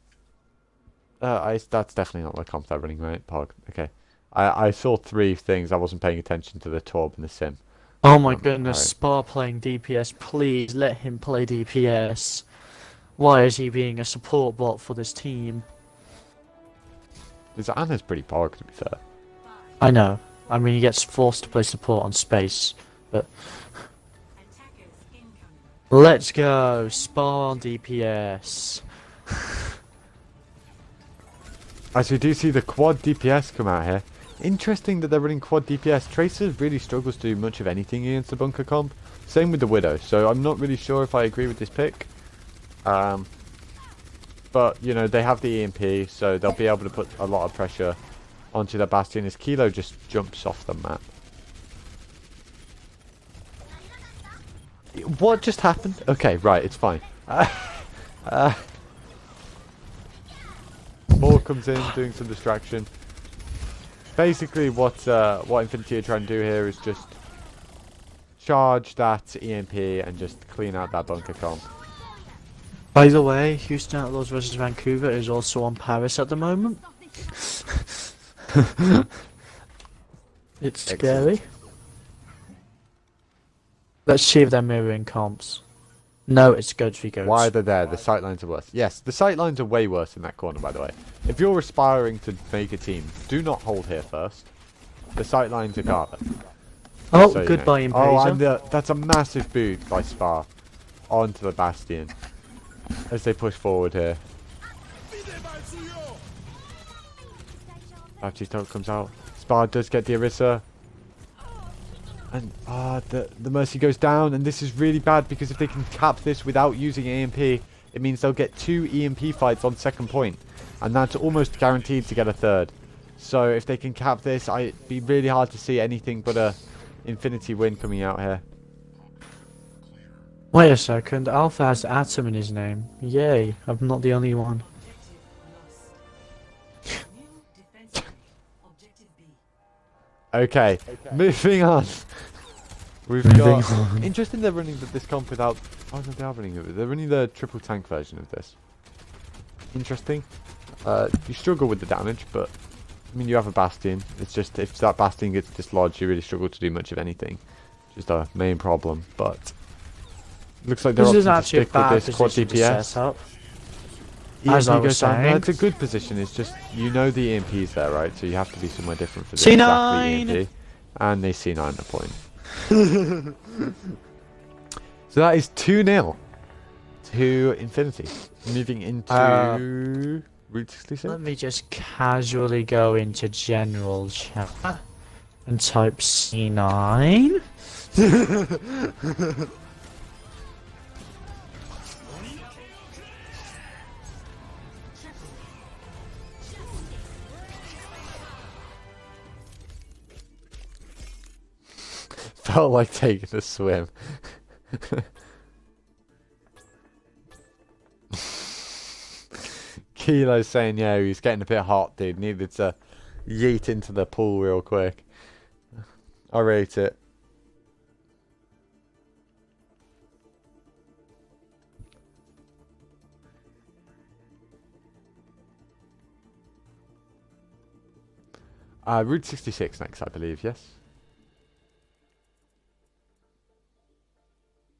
that's definitely not the comp they're running, right? Pog. Okay. I saw 3 things. I wasn't paying attention to the Torb and the Sim. Oh my goodness, right. Spa playing DPS, please let him play DPS. Why is he being a support bot for this team? This Anna's pretty Pog, to be fair. I know. I mean, he gets forced to play support on space, but... Let's go! Spa on DPS. As we do see the quad DPS come out here. Interesting that they're running quad DPS. Tracer really struggles to do much of anything against the bunker comp. Same with the Widow, so I'm not really sure if I agree with this pick. But, you know, they have the EMP, so they'll be able to put a lot of pressure onto the Bastion as Kilo just jumps off the map. What just happened? Okay, right, it's fine. Ball comes in, doing some distraction. Basically, what Infinity are trying to do here is just charge that EMP and just clean out that bunker comp. By the way, Houston Outlaws versus Vancouver is also on Paris at the moment. It's scary. Let's see if they're mirroring comps. No, it's goats v goats. Why they're there? The sightlines are worse. Yes, the sightlines are way worse in that corner, by the way. If you're aspiring to make a team, do not hold here first. The sightlines are garbage. Oh, So, goodbye, you know. Oh, Impaser. and that's a massive boot by Spa onto the Bastion as they push forward here. Baptiste comes out. Spa does get the Orisa. And the Mercy goes down, and this is really bad because if they can cap this without using EMP, it means they'll get 2 EMP fights on second point, and that's almost guaranteed to get a third. So if they can cap this, it'd be really hard to see anything but a Infinity win coming out here. Wait a second, Alpha has Atom in his name. Yay, I'm not the only one. Okay, moving on. We've Moving got... on. Interesting they're running this comp without... Oh no, they are running it. They're running the triple tank version of this. Interesting. You struggle with the damage, but... I mean, you have a Bastion. It's just, if that Bastion gets dislodged, you really struggle to do much of anything. Just a main problem, but... Looks like they're This is opting to actually a stick with bad this quad position to DPS. set up. EMP As I was goes down. saying. That's a good position. It's just, you know the EMP's there, right? So you have to be somewhere different for the C9! exactly EMP. And they C9 the point. So that is 2-0 to Infinity. Moving into Route 66. Let me just casually go into general chat and type C9. Felt like taking a swim. Kilo saying, yeah, he's getting a bit hot, dude. Needed to yeet into the pool real quick. I rate it. Route 66 next, I believe, yes?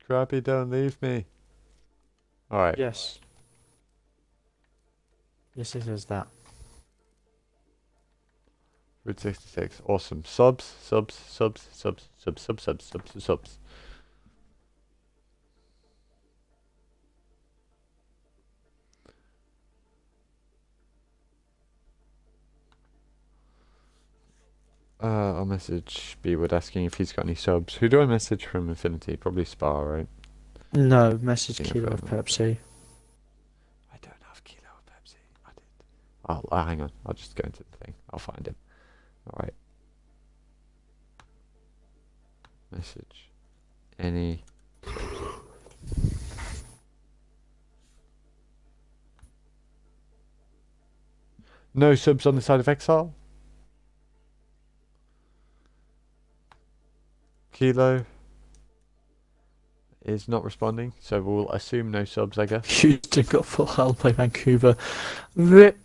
Krabby, don't leave me. Alright. Yes. Yes, it is that. Route 66. Awesome. Subs. I'll message B-Wood asking if he's got any subs. Who do I message from Infinity? Probably Spa, right? No, message Yeah, Kilo of probably. Pepsi. I don't have Kilo of Pepsi. I did. Hang on. I'll just go into the thing. I'll find him. Alright. Message. Any. No subs on the side of Exile? Kilo is not responding, so we'll assume no subs, I guess. Houston got full health by Vancouver. Rip.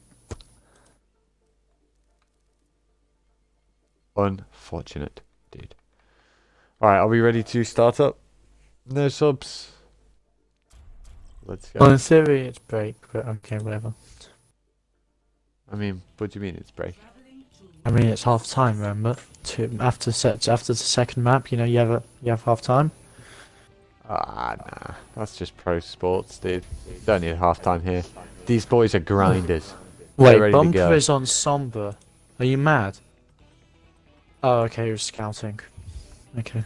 Unfortunate, dude. Alright, are we ready to start up? No subs. Let's go. Well, in theory, it's break, but okay, whatever. I mean, what do you mean it's break? I mean, it's half time, remember? After the second map, you know, you have half time. Nah. That's just pro sports, dude. Don't need half time here. These boys are grinders. They're Wait, ready to Bumper go. is on Somber. Are you mad? Oh, okay, you're scouting. Okay.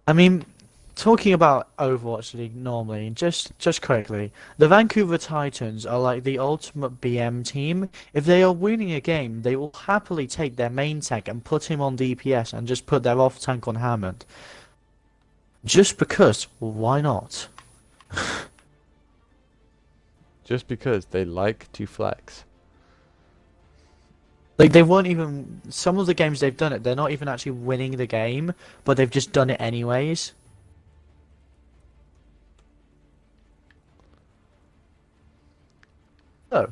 I mean, talking about Overwatch League normally, just quickly, the Vancouver Titans are like the ultimate BM team. If they are winning a game, they will happily take their main tank and put him on DPS and just put their off tank on Hammond. Just because, why not? Just because they like to flex. Like, they weren't even... Some of the games they've done it, they're not even actually winning the game, but they've just done it anyways. Oh.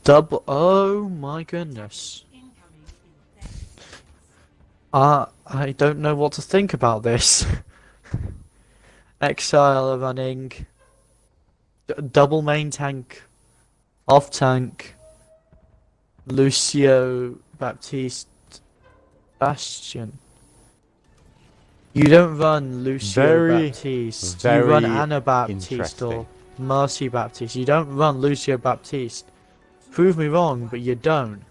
Double... Oh my goodness. I don't know what to think about this. Exile are running... Double main tank. Off tank. Lucio, Baptiste, Bastion. You don't run Lucio Baptiste. You run Anna Baptiste or Mercy Baptiste. You don't run Lucio Baptiste. Prove me wrong, but you don't.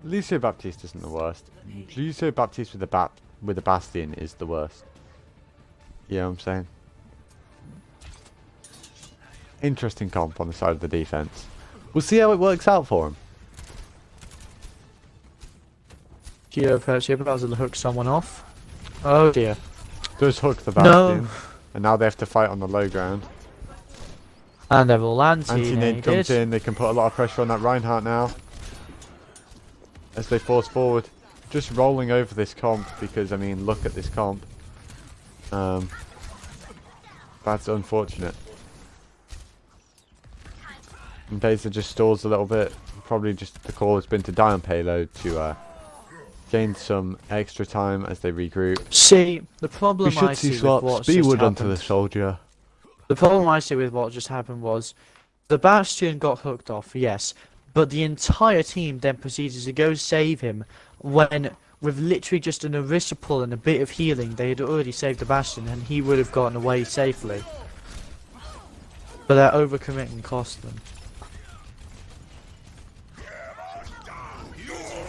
Lucio Baptiste isn't the worst. Lucio Baptiste with the Bastion is the worst. You know what I'm saying? Interesting comp on the side of the defense. We'll see how it works out for him. Geo perhaps you're about to hook someone off. Oh dear. Does hook the Bastion. No. And now they have to fight on the low ground. And they're all anti-nade comes in, they can put a lot of pressure on that Reinhardt now. As they force forward. Just rolling over this comp because, I mean, look at this comp. That's unfortunate. And Beza just stalls a little bit. Probably just the call has been to die on payload to gain some extra time as they regroup. See, the problem I see with what's just Speedwood onto happened, the soldier. the problem I see with what just happened was the Bastion got hooked off, yes, but the entire team then proceeded to go save him when, with literally just an Orisa pull and a bit of healing, they had already saved the Bastion and he would have gotten away safely. But their overcommitting cost them.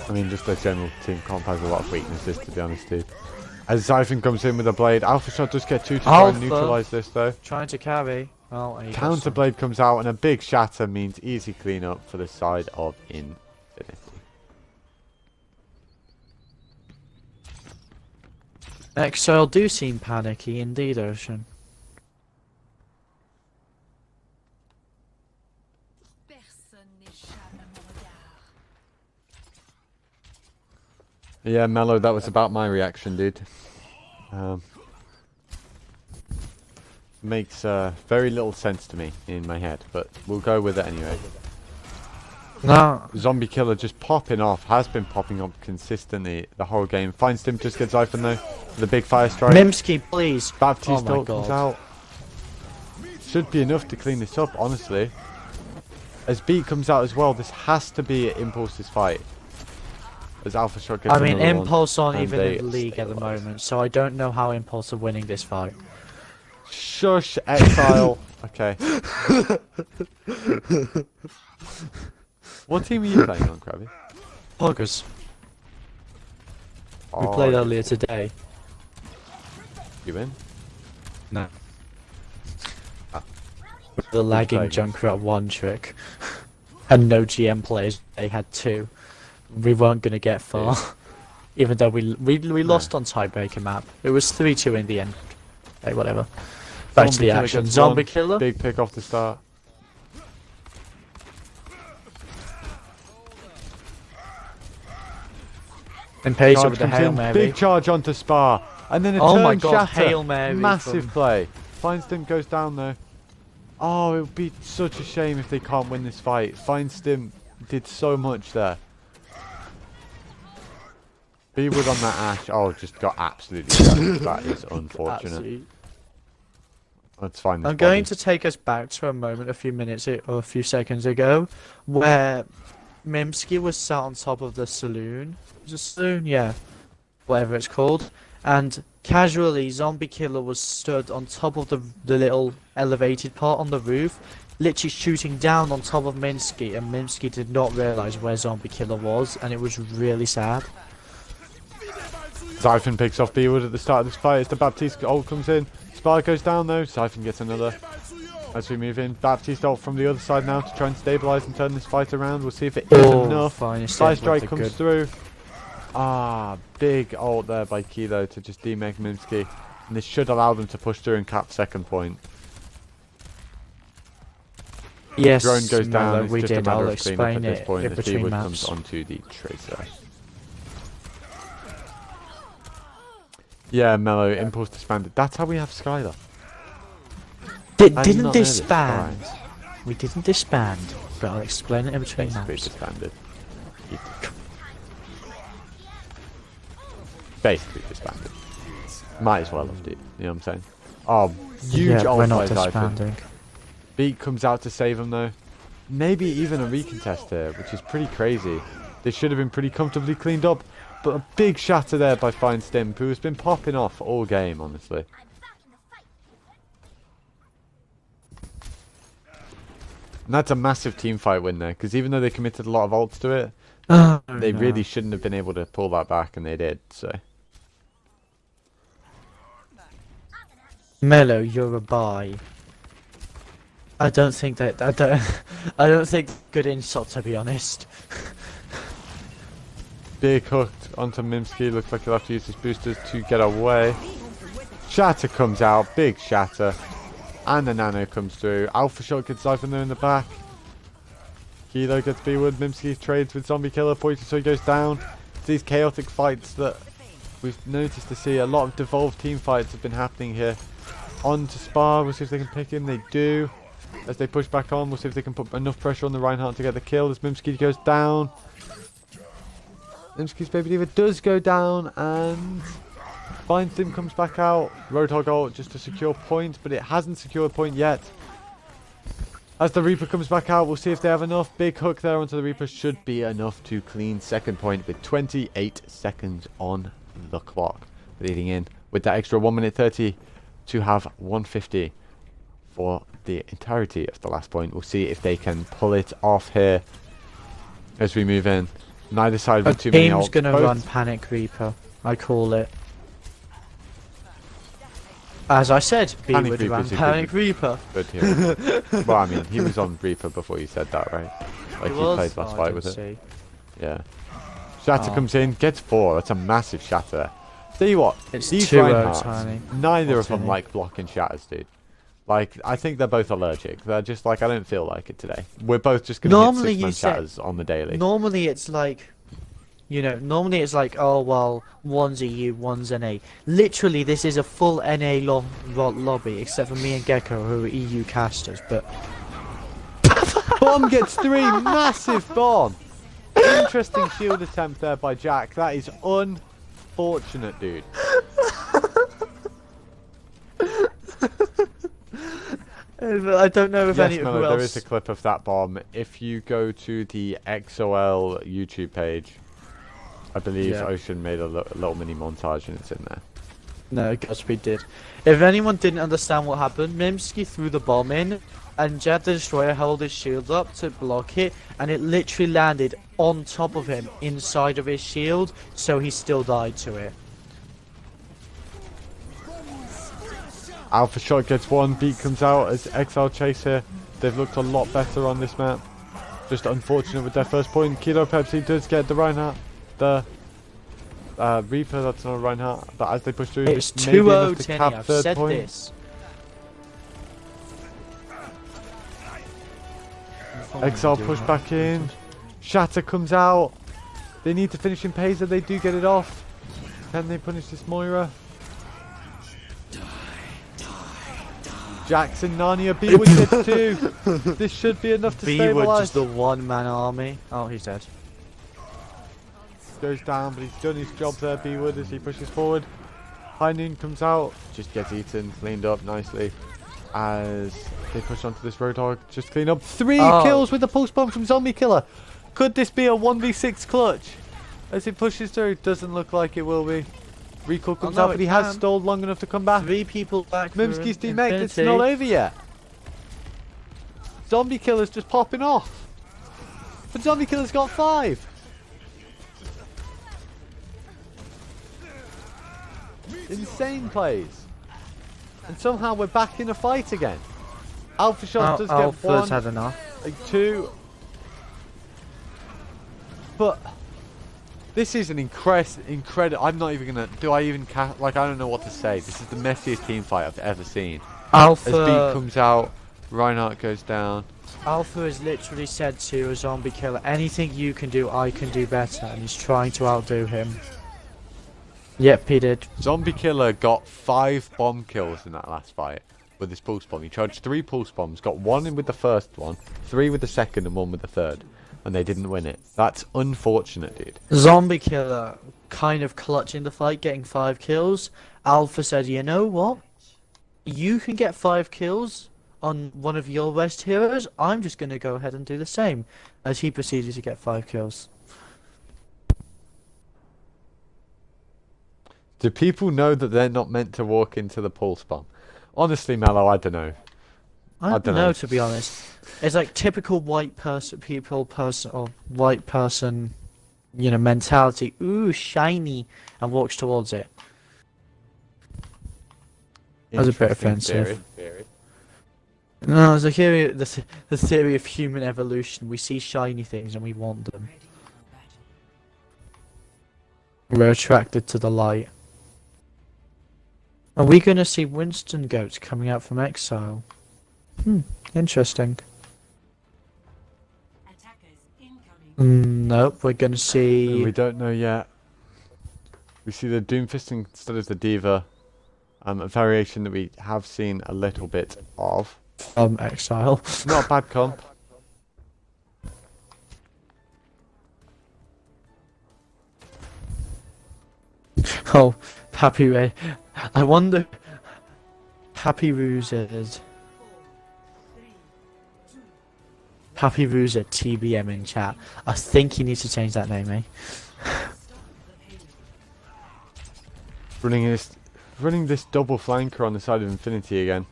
I mean, just their general team comp has a lot of weaknesses, to be honest, dude. As Zyphon comes in with a blade, Alpha Shot does get 2 to try and neutralise this, though. Trying to carry. Oh, Counter blade comes out, and a big shatter means easy cleanup for the side of Infinity. Exile do seem panicky indeed, Ocean. Yeah, Mello, that was about my reaction, dude. Makes very little sense to me in my head, but we'll go with it anyway. No. Zombie Killer just popping off, has been popping up consistently the whole game. Finds Stim, just gets Zyphon though, with a big fire strike. Mimsky, please. Baptiste oh comes out. Should be enough to clean this up, honestly. As Beat comes out as well, this has to be Impulse's fight. As Alpha Shot gets another one, Impulse aren't even in the league at the moment, so I don't know how Impulse are winning this fight. Shush, Exile. Okay. What team are you playing on, Krabby? Poggers. We Oh, played earlier today. You win? No. Ah. The lagging Junkrat one trick. And no GM players, they had 2. We weren't going to get far. Even though we lost on tiebreaker map. It was 3-2 in the end. Hey, whatever. Back to the action. Zombie Killer. Big pick off the start. Impatient with the Hail Mary. Big charge onto Spa. And then a oh turn my god, shatter. Hail Mary. Massive play. Feinstim goes down though. Oh, it would be such a shame if they can't win this fight. Feinstim did so much there. Bewood on that Ash. Oh, just got absolutely shattered. That is unfortunate. Let's find this I'm going to take us back to a moment a few minutes or a few seconds ago where Mimsky was sat on top of the saloon. Was it a saloon? Yeah. Whatever it's called. And casually, Zombie Killer was stood on top of the little elevated part on the roof, literally shooting down on top of Minsky, and Minsky did not realise where Zombie Killer was, and it was really sad. Zyphon picks off Bewood at the start of this fight as the Baptiste ult comes in. Spy goes down though, Zyphon gets another. As we move in, Baptiste ult from the other side now to try and stabilise and turn this fight around. We'll see if it is enough. Fire strike comes through. Ah, big ult there by Kilo to just demeg Minsky. And this should allow them to push through and cap second point. Yes, Drone goes down. Melo, It's we just a did. matter I'll of cleanup explain at this it point in as between B-Wood maps. comes onto the Tracer. Yeah, Mellow, impulse disbanded. That's how we have Skylar. Didn't disband. Right. We didn't disband, but I'll explain it in between Basically maps. disbanded. Basically disbanded. Might as well have, dude. You know what I'm saying? Oh, huge Yeah, ult we're not by Zypher. disbanding. Beat comes out to save him though. Maybe even a recontest here, which is pretty crazy. They should have been pretty comfortably cleaned up. But a big shatter there by Fine Stimp, who has been popping off all game, honestly. And that's a massive team fight win there, because even though they committed a lot of ults to it, they really shouldn't have been able to pull that back, and they did, so. Mello, you're a buy. I don't think that I don't think good insult, to be honest. Big hooked onto Mimsky, looks like he'll have to use his boosters to get away. Shatter comes out, big shatter. And the nano comes through. Alpha shot gets Zypher there in the back. Kilo gets B-Wood, Mimsky trades with Zombie Killer, Poison goes down. It's these chaotic fights that we've noticed to see. A lot of devolved team fights have been happening here. On to Spar, we'll see if they can pick him, they do. As they push back on, we'll see if they can put enough pressure on the Reinhardt to get the kill as Mimsky goes down. Mimsky's Baby Diva does go down, and Feinstim comes back out. Roadhog ult just to secure point, but it hasn't secured point yet. As the Reaper comes back out, we'll see if they have enough. Big hook there onto the Reaper should be enough to clean second point with 28 seconds on the clock. Leading in with that extra 1 minute 30 to have 150 for the entirety of the last point. We'll see if they can pull it off here as we move in. Neither side with too many ults. Team's gonna run Panic Reaper. I call it. As I said, B-Wood ran Panic Reaper. Good hero. Well, I mean, he was on Reaper before you said that, right? Like he played last fight with it. Yeah. Shatter comes in, gets 4. That's a massive shatter. Tell you what, it's these Reinhardts, neither of them like blocking shatters, dude. Like, I think they're both allergic. They're just like, I don't feel like it today. We're both just gonna hit 6-man shatters on the daily. Normally it's like, you know, normally it's like, oh well, one's EU, one's NA. Literally, this is a full NA lobby, except for me and Gecko, who are EU casters. But bomb gets 3, massive bomb. Interesting shield attempt there by Jack. That is unfortunate, dude. I don't know if any Miller, who else. there is a clip of that bomb. If you go to the XOL YouTube page, I believe Ocean made a little mini montage and it's in there. No, Godspeed did. If anyone didn't understand what happened, Mimsky threw the bomb in, and Jad the Destroyer held his shield up to block it, and it literally landed on top of him, inside of his shield, so he still died to it. Alpha shot gets 1, Beat comes out as Exile chase here. They've looked a lot better on this map. Just unfortunate with their first point. Kilo Pepsi does get the Reinhardt. The Reaper, that's not a Reinhardt. But as they push through, It's maybe 2-0 enough to Tenny, cap I've third said point. this. Exile push back in. Shatter comes out. They need to finish in Pazer. They do get it off. Can they punish this Moira? Jackson, Narnia, B-Wood gets 2. This should be enough to B-Wood stabilize. just the one-man army. Oh, he's dead. Goes down, but he's done his job there, B-Wood, as he pushes forward. High Noon comes out, just gets eaten, cleaned up nicely. As they push onto this Roadhog, just clean up. 3 kills with the pulse bomb from Zombie Killer. Could this be a 1v6 clutch? As it pushes through, doesn't look like it will be. Recall comes out, but he has stalled long enough to come back. 3 people back. Mimsky's teammate, it's not over yet. Zombie Killer's just popping off. But Zombie Killer's got 5. Insane plays. And somehow we're back in a fight again. Alpha Shot does get 1. had enough. Like 2. But this is an incredible. I'm not even gonna. Do I even like? I don't know what to say. This is the messiest team fight I've ever seen. Alpha. As Beat comes out, Reinhardt goes down. Alpha has literally said to a zombie killer, anything you can do, I can do better, and he's trying to outdo him. Yep, he did. Zombie killer got 5 bomb kills in that last fight with his pulse bomb. He charged 3 pulse bombs, got 1 in with the first one, 3 with the second, and 1 with the third. And they didn't win it. That's unfortunate, dude. Zombie killer kind of clutching the fight, getting 5 kills. Alpha said, you know what? You can get 5 kills on one of your best heroes. I'm just going to go ahead and do the same. As he proceeded to get 5 kills. Do people know that they're not meant to walk into the pulse bomb? Honestly, Mallow, I don't know. I don't know, to be honest. It's like typical white person, white person, you know, mentality. Ooh, shiny, and walks towards it. That's a bit offensive. Theory. No, it's a theory, the theory of human evolution. We see shiny things and we want them. We're attracted to the light. Are we going to see Winston goats coming out from Exile? Interesting. Nope, we're going to see... We don't know yet. We see the Doomfist instead of the Diva. A variation that we have seen a little bit of. Exile. Not a bad comp. Oh, Pappy Ray. I wonder... Pappy Roozers. Pappy Roozer TBM in chat. I think you need to change that name, eh? Running this double flanker on the side of Infinity again.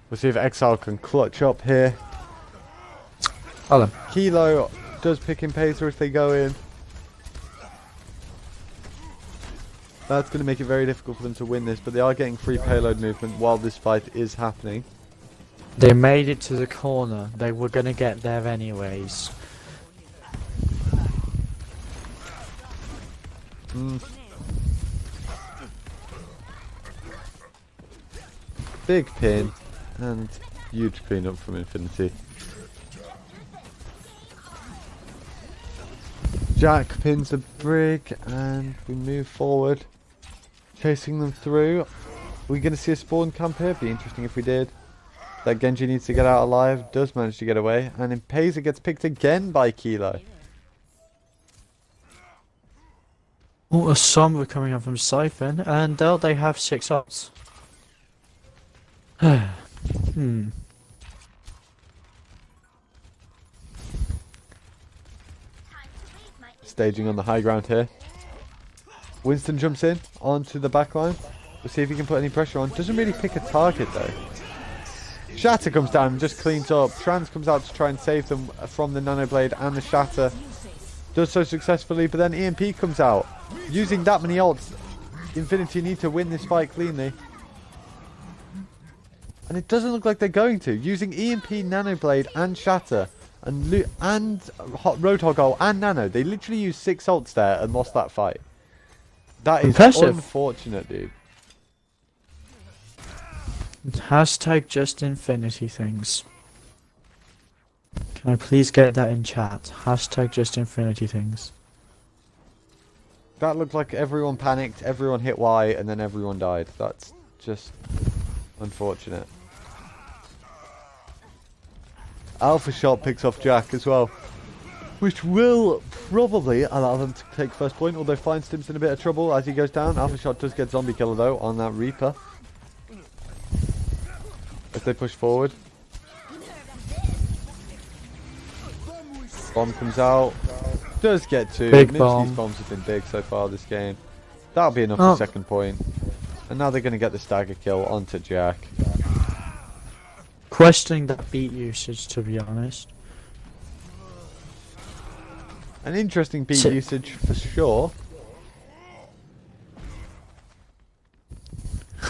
We'll see if Exile can clutch up here. Hold on. Kilo does pick in Pacer if they go in. That's going to make it very difficult for them to win this, but they are getting free payload movement while this fight is happening. They made it to the corner. They were going to get there anyways. Big pin and huge cleanup from Infinity. Jack pins the brig and we move forward, chasing them through. We're going to see a spawn camp here. Be interesting if we did. That Genji needs to get out alive, does manage to get away, and Impeza gets picked again by Kilo. Oh, a Sombra coming up from Siphon, and they have 6 ults. Staging on the high ground here. Winston jumps in onto the back line. We'll see if he can put any pressure on. Doesn't really pick a target though. Shatter comes down and just cleans up. Trans comes out to try and save them from the Nanoblade and the Shatter. Does so successfully, but then EMP comes out. Using that many ults, Infinity need to win this fight cleanly. And it doesn't look like they're going to. Using EMP, Nanoblade and Shatter and Roadhog ult and Nano. They literally used 6 ults there and lost that fight. That is impressive. Unfortunate, dude. Hashtag just Infinity things. Can I please get that in chat? Hashtag just Infinity things. That looked like everyone panicked, everyone hit Y, and then everyone died. That's just unfortunate. Alpha Shot picks off Jack as well, which will probably allow them to take first point, although Finestim's in a bit of trouble as he goes down. Alpha Shot does get Zombie Killer though on that Reaper. As they push forward. Bomb comes out. Does get 2. Big These bomb. bombs have been big so far this game. That'll be enough for second point. And now they're going to get the stagger kill onto Jack. Questioning that beat usage, to be honest. An interesting beat usage for sure.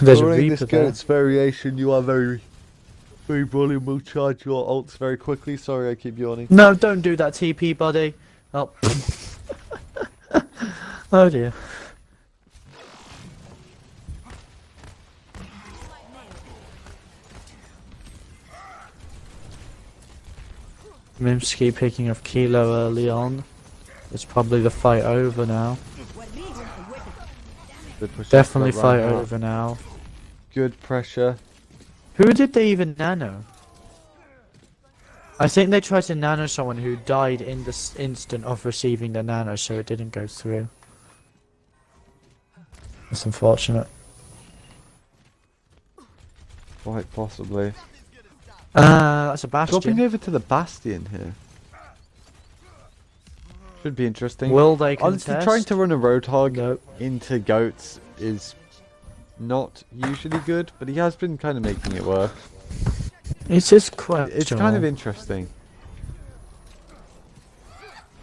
There's a During Reaper this there. goat's variation, you are very vulnerable. Charge your ults very quickly. Sorry, I keep yawning. No, don't do that, TP, buddy. Oh. Oh dear. Mimsky picking off Kilo early on. It's probably the fight over now. Good push Definitely up that fight Reinhardt. over now. Good pressure. Who did they even nano? I think they tried to nano someone who died in the instant of receiving the nano, so it didn't go through. That's unfortunate. Quite possibly. That's a Bastion. Dropping over to the Bastion here. Should be interesting. Will they contest? Honestly, trying to run a Roadhog Nope. into goats is not usually good, but he has been kind of making it work. It's just quite. It's kind of interesting.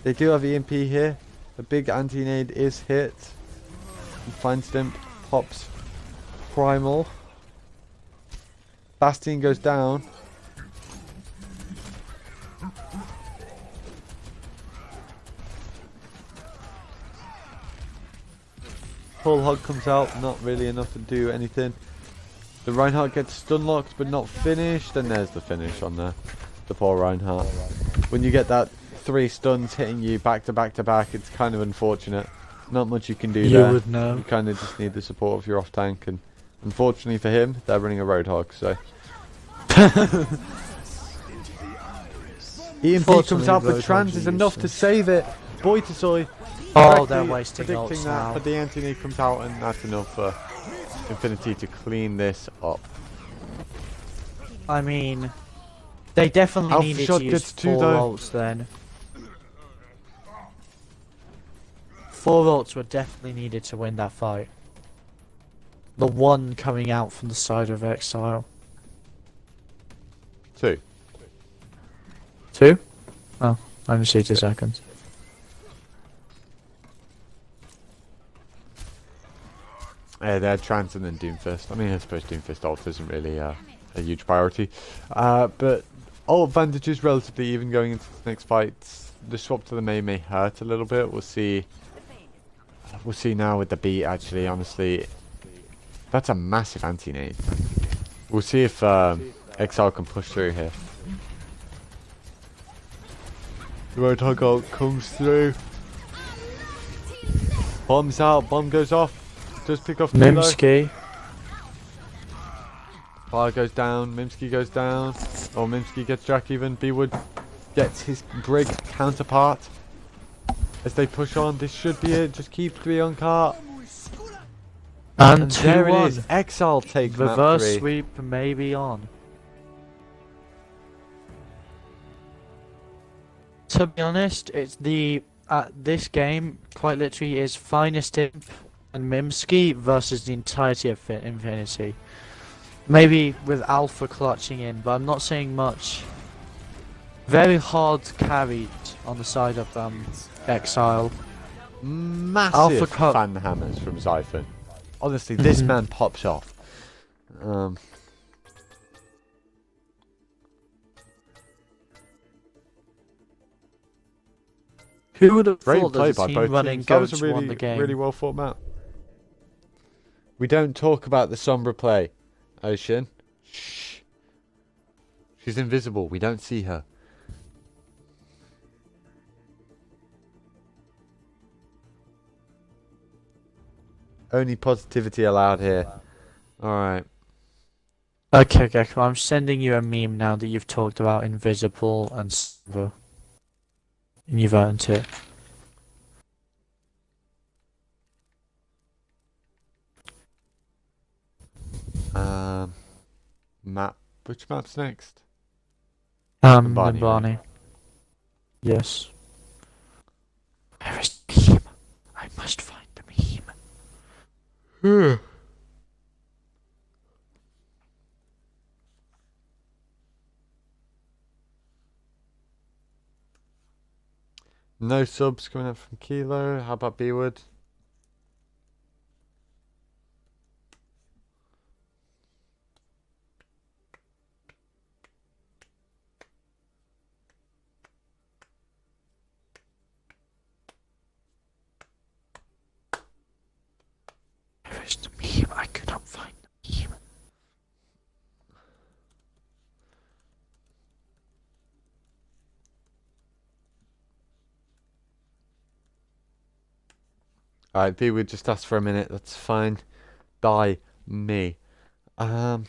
They do have EMP here. A big anti-nade is hit. He finds them, pops Primal. Bastion goes down. Full hog comes out, not really enough to do anything. The Reinhardt gets stun locked but not finished, and there's the finish on the poor Reinhardt. When you get that 3 stuns hitting you back to back to back, it's kind of unfortunate. Not much you can do there. You would know. You kind of just need the support of your off tank, and unfortunately for him, they're running a Roadhog, so. EMP comes out, but Trans is enough to save it. Boytasoy. Oh, they're wasting predicting ults that, now. but the anti-nade comes out, and that's enough for Infinity to clean this up. I mean, they definitely Alpha needed Shot to use gets 2 4 though. ults then. 4 ults were definitely needed to win that fight. The one coming out from the side of Exile. 2. 2? Oh, I only see 2 seconds. They had Trans and then Doomfist. I mean, I suppose Doomfist ult isn't really a huge priority. But ult advantage is relatively even going into the next fight. The swap to the may hurt a little bit. We'll see. We'll see now with the beat, actually, honestly. That's a massive anti-nade. We'll see if Exile can push through here. The Roadhog ult comes through. Bomb's out, bomb goes off. Does pick off Kilo. Mimsky. Fire goes down, Mimsky goes down. Oh, Mimsky gets Jack even. B-Wood gets his Brig counterpart. As they push on, this should be it. Just keep 3 on cart. And there it 2-1. is. Exile take map Reverse 3. sweep may be on. To be honest, it's the this game quite literally is Finest Imp and Mimsky versus the entirety of Infinity. Maybe with Alpha clutching in, but I'm not seeing much. Very hard carried on the side of Exile. Massive Alpha fan hammers from Zyphon. Honestly, this man pops off. Who would have Great thought play that by the both team running teams. That was goats a won the game? really well thought map. We don't talk about the Sombra play, Ocean. Shh. She's invisible. We don't see her. Only positivity allowed here. Alright. Okay, Gecko, I'm sending you a meme now that you've talked about Invisible and Silver. And you've earned it. Map. Which map's next? Barney. right? Yes. Where is the meme? I must find the meme. No subs coming up from Kilo. How about B-Wood? Where is the meme? I cannot find the meme. Alright, B would just ask for a minute, that's fine. Die me. Oh,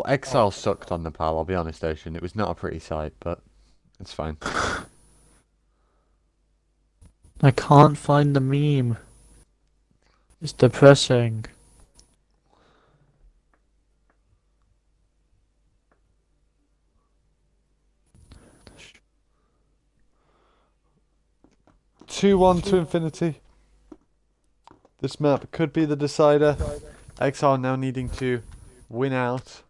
Exile sucked on Nepal, I'll be honest, Ocean. It was not a pretty sight, but it's fine. I can't find the meme. It's depressing. Two-one to infinity. This map could be the decider. Exile now needing to win out.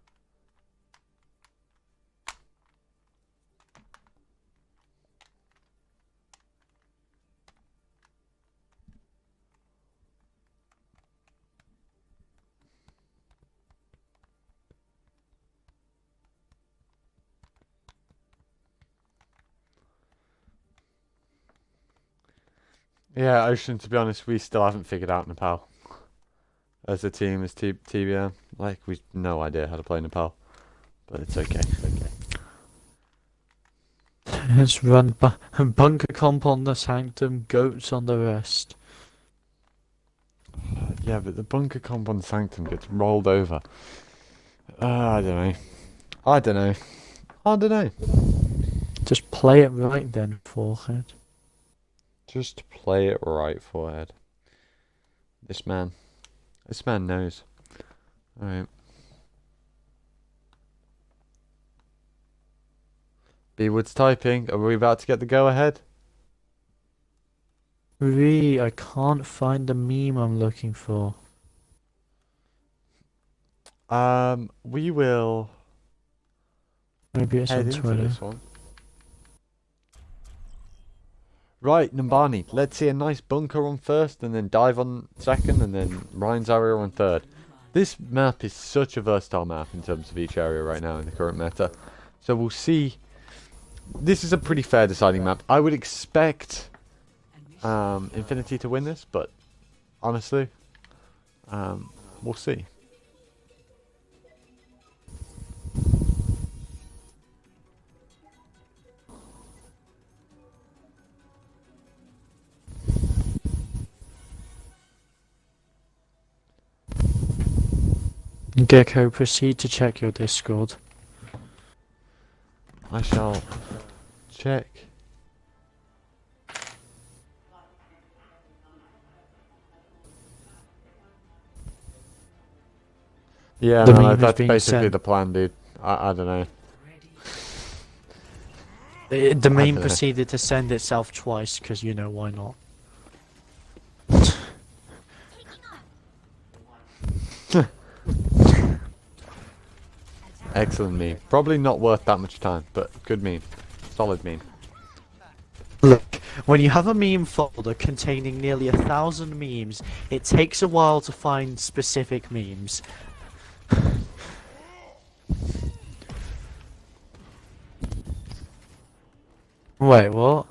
Yeah, Ocean, to be honest, we still haven't figured out Nepal. As a team, as TBM. Like, we've no idea how to play Nepal. But it's okay, it's okay. Let's run bunker comp on the sanctum, goats on the rest. Yeah, but the bunker comp on sanctum gets rolled over. I don't know. I don't know. I don't know. Just play it right then, forehead. Just play it right, forehead. This man knows. Alright. B-Wood's typing. Are we about to get the go-ahead? I can't find the meme I'm looking for. We will Maybe it's head on into Twitter. this one. Right, Numbani, let's see a nice bunker on first, and then dive on second, and then Ryan's area on third. This map is such a versatile map in terms of each area right now in the current meta. So we'll see. This is a pretty fair deciding map. I would expect Infinity to win this, but honestly, we'll see. Gecko, proceed to check your Discord. I shall check. Yeah, The no, meme is that's being basically sent. the plan, dude. I don't know. The meme know. proceeded to send itself twice, because you know why not. Excellent meme. Probably not worth that much time, but good meme. Solid meme. Look, when you have a meme folder containing nearly 1,000 memes, it takes a while to find specific memes. Wait, what?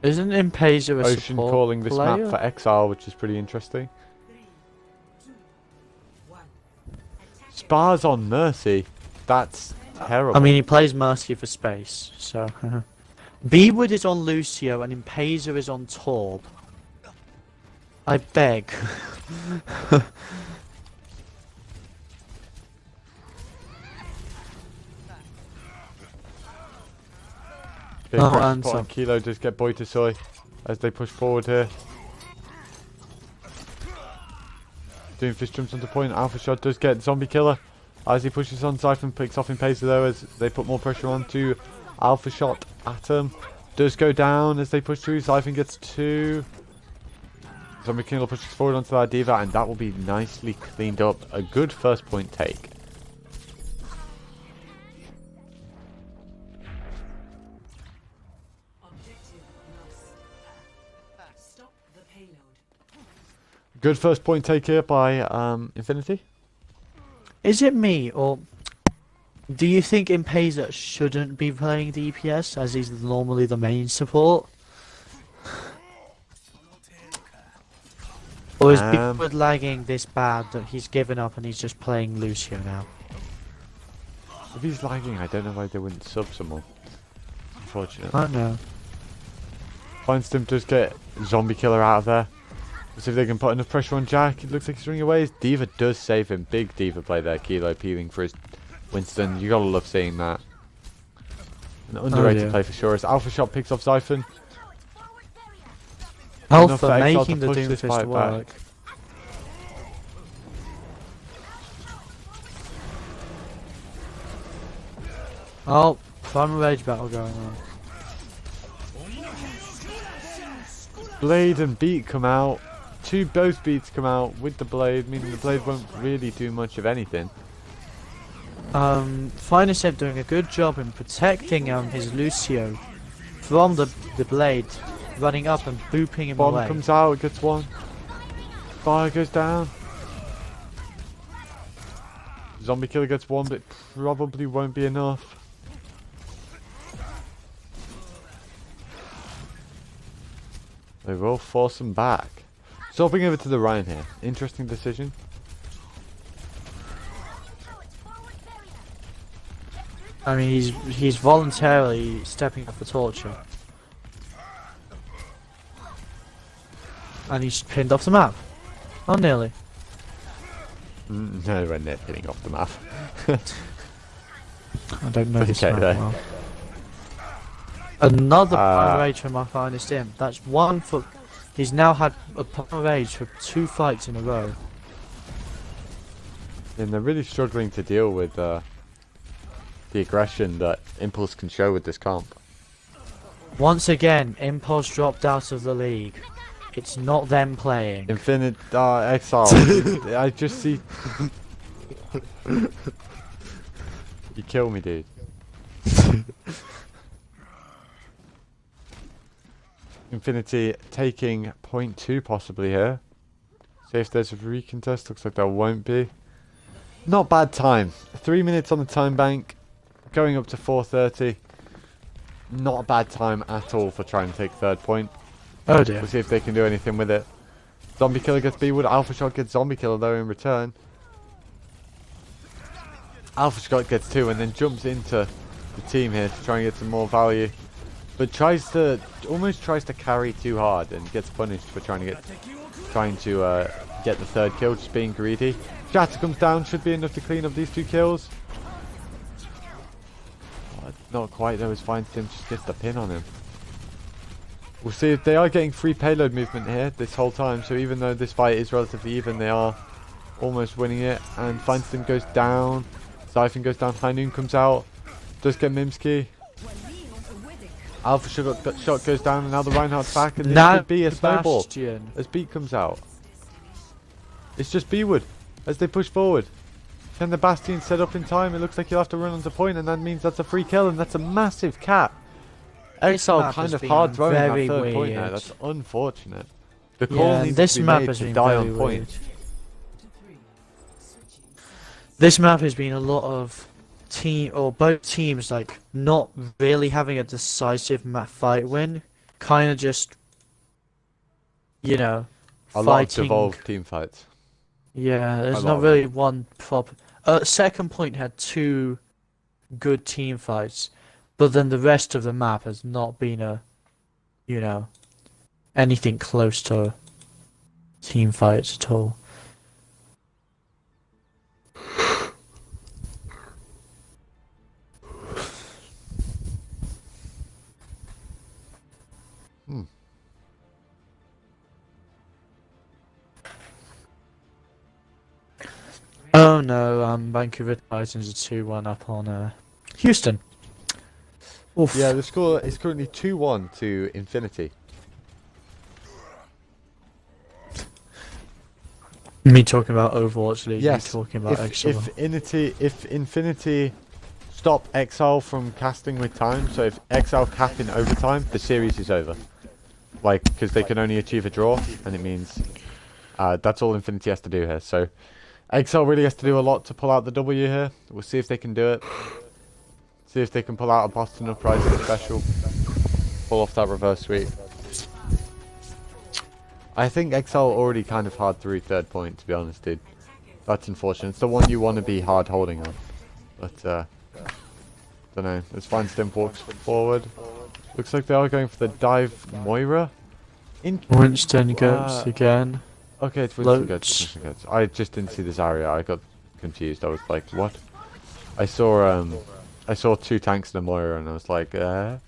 Isn't Impazer a Ocean support calling this player? map for Exile, which is pretty interesting. Spars on Mercy. That's terrible. I mean, he plays Mercy for space, so... B-Wood is on Lucio and Impazer is on Torb. I beg. Big Oh, pressure and spot on some. Kilo does get Boy to Soy as they push forward here. Doing fish jumps onto point. Alpha Shot does get Zombie Killer as he pushes on. Siphon picks off Impazer though as they put more pressure on to Alpha Shot. Atom does go down as they push through. Siphon gets 2. Zombie Killer pushes forward onto that Diva, and that will be nicely cleaned up. A good first point take. Good first point take here by Infinity. Is it me, or... do you think Impazer shouldn't be playing DPS, as he's normally the main support? Or is Um, Bigwood lagging this bad that he's given up and he's just playing Lucio now? If he's lagging, I don't know why they wouldn't sub someone. Unfortunate. I don't know. Finds them just get Zombie Killer out of there. See if they can put enough pressure on Jack. It looks like he's running away. D.Va does save him. Big D.Va play there. Kilo peeling for his Winston. You gotta love seeing that. An underrated play for sure. As Alpha Shot picks off Xiphon. Alpha making the Doomfist work. Oh, Primal Rage battle going on. Blade and Beat come out. Both Beats come out with the Blade, meaning the Blade won't really do much of anything. Finestep doing a good job in protecting his Lucio from the Blade, running up and booping him away. Bomb comes out, gets one. Fire goes down. Zombie Killer gets one, but it probably won't be enough. They will force him back. Swapping over to the Ryan here. Interesting decision. I mean, he's voluntarily stepping up the torture. And he's pinned off the map. Oh, nearly. No, we're not hitting off the map. I don't know this map though. well. Another Primal Rage from my finest imp. That's one for... He's now had a Primal Rage for 2 fights in a row. And they're really struggling to deal with the aggression that Impulse can show with this comp. Once again, Impulse dropped out of the league. It's not them playing. Infinite Exile. I just see. You kill me, dude. Infinity taking point 2 possibly here. See if there's a recontest. Looks like there won't be. Not bad time. 3 minutes on the time bank. Going up to 4:30. Not a bad time at all for trying to take 3rd point. Oh dear. We'll see if they can do anything with it. Zombie Killer gets B-Wood. Alpha Shot gets Zombie Killer though in return. Alpha Shot gets 2 and then jumps into the team here to try and get some more value. But almost tries to carry too hard and gets punished for trying to get the 3rd kill, just being greedy. Shatter comes down, should be enough to clean up these 2 kills. Oh, not quite though, as Feinstim just gets the pin on him. We'll see if they are getting free payload movement here this whole time, so even though this fight is relatively even, they are almost winning it. And Feinstim goes down, Xiphon goes down, High Noon comes out, does get Mimsky. Alpha Shot goes down and now the Reinhardt's back and this could be a snowball Bastion. as Beat comes out. It's just B-Wood as they push forward. Can the Bastion set up in time? It looks like you'll have to run onto point and that means that's a free kill and that's a massive cap. Exile kind of hard throwing that 3rd point now. That's unfortunate. The call needs to be made to die on point. This map has been a lot of both teams like not really having a decisive map fight win, kind of just, you know, a lot of devolved team fights. Yeah, there's not really one proper. Second point had 2 good team fights, but then the rest of the map has not been you know, anything close to team fights at all. Oh no, Vancouver Titans are 2-1 up on Houston. Oof. Yeah, the score is currently 2-1 to Infinity. Me talking about Overwatch League, yes, you talking about Exile. If Infinity stop Exile from casting with time, so if Exile cap in overtime, the series is over. Like, because they can only achieve a draw, and it means that's all Infinity has to do here. So Exile really has to do a lot to pull out the W here. We'll see if they can do it. See if they can pull out a Boston Uprising special. Pull off that reverse sweep. I think Exile already kind of hard through third point, to be honest, dude. That's unfortunate. It's the one you want to be hard holding on. But, don't know. Let's find Stimp walks forward. Looks like they are going for the dive Moira. Winston goes again. Okay, it's Winston goes. I just didn't see this area. I got confused. I was like, what? I saw 2 tanks and a Moira, and I was like, as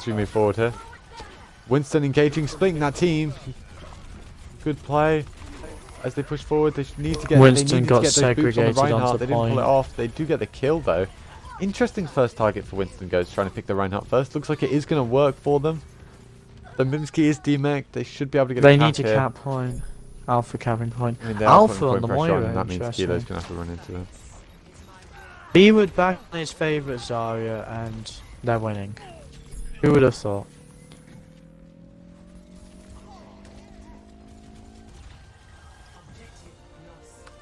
we move forward here. Winston engaging, splitting that team. Good play. As they push forward, they need to get. Winston got those boots on the segregated Reinhardt. onto They didn't pull it off. They do get the kill though. Interesting first target for Winston goes, trying to pick the Reinhardt first. Looks like it is going to work for them. The Minsky is demech. They should be able to get. They a cap need to here. cap point. Alpha capping point. I mean, Alpha on the Moira. Moira. That means Kilo's going to have to run into them. B-Wood back on his favourite Zarya, and they're winning. Who would have thought?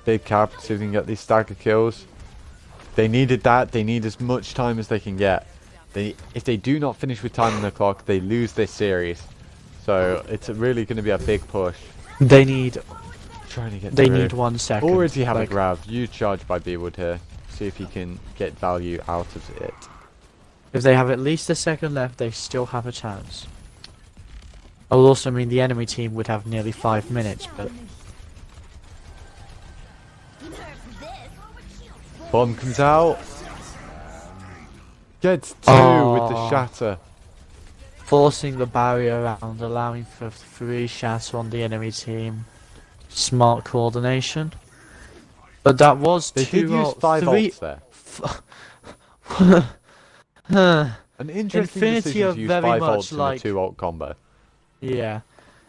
Big cap, see if they can get these stack of kills. They needed that. They need as much time as they can get. If they do not finish with time on the clock, they lose this series. So it's really going to be a big push. They need. Trying to get. They through. need 1 second. Already have a grab. Huge charge by B-Wood here. See if he can get value out of it. If they have at least a second left, they still have a chance. I will also mean the enemy team would have nearly 5 minutes, but. Bomb comes out. Gets 2 with the shatter. Forcing the barrier around, allowing for 3 shatter on the enemy team. Smart coordination. But that was They 2 did use 5 3 ults there. An interesting Infinity decision are to use very 5 much ults like- in a 2 ult combo. Yeah.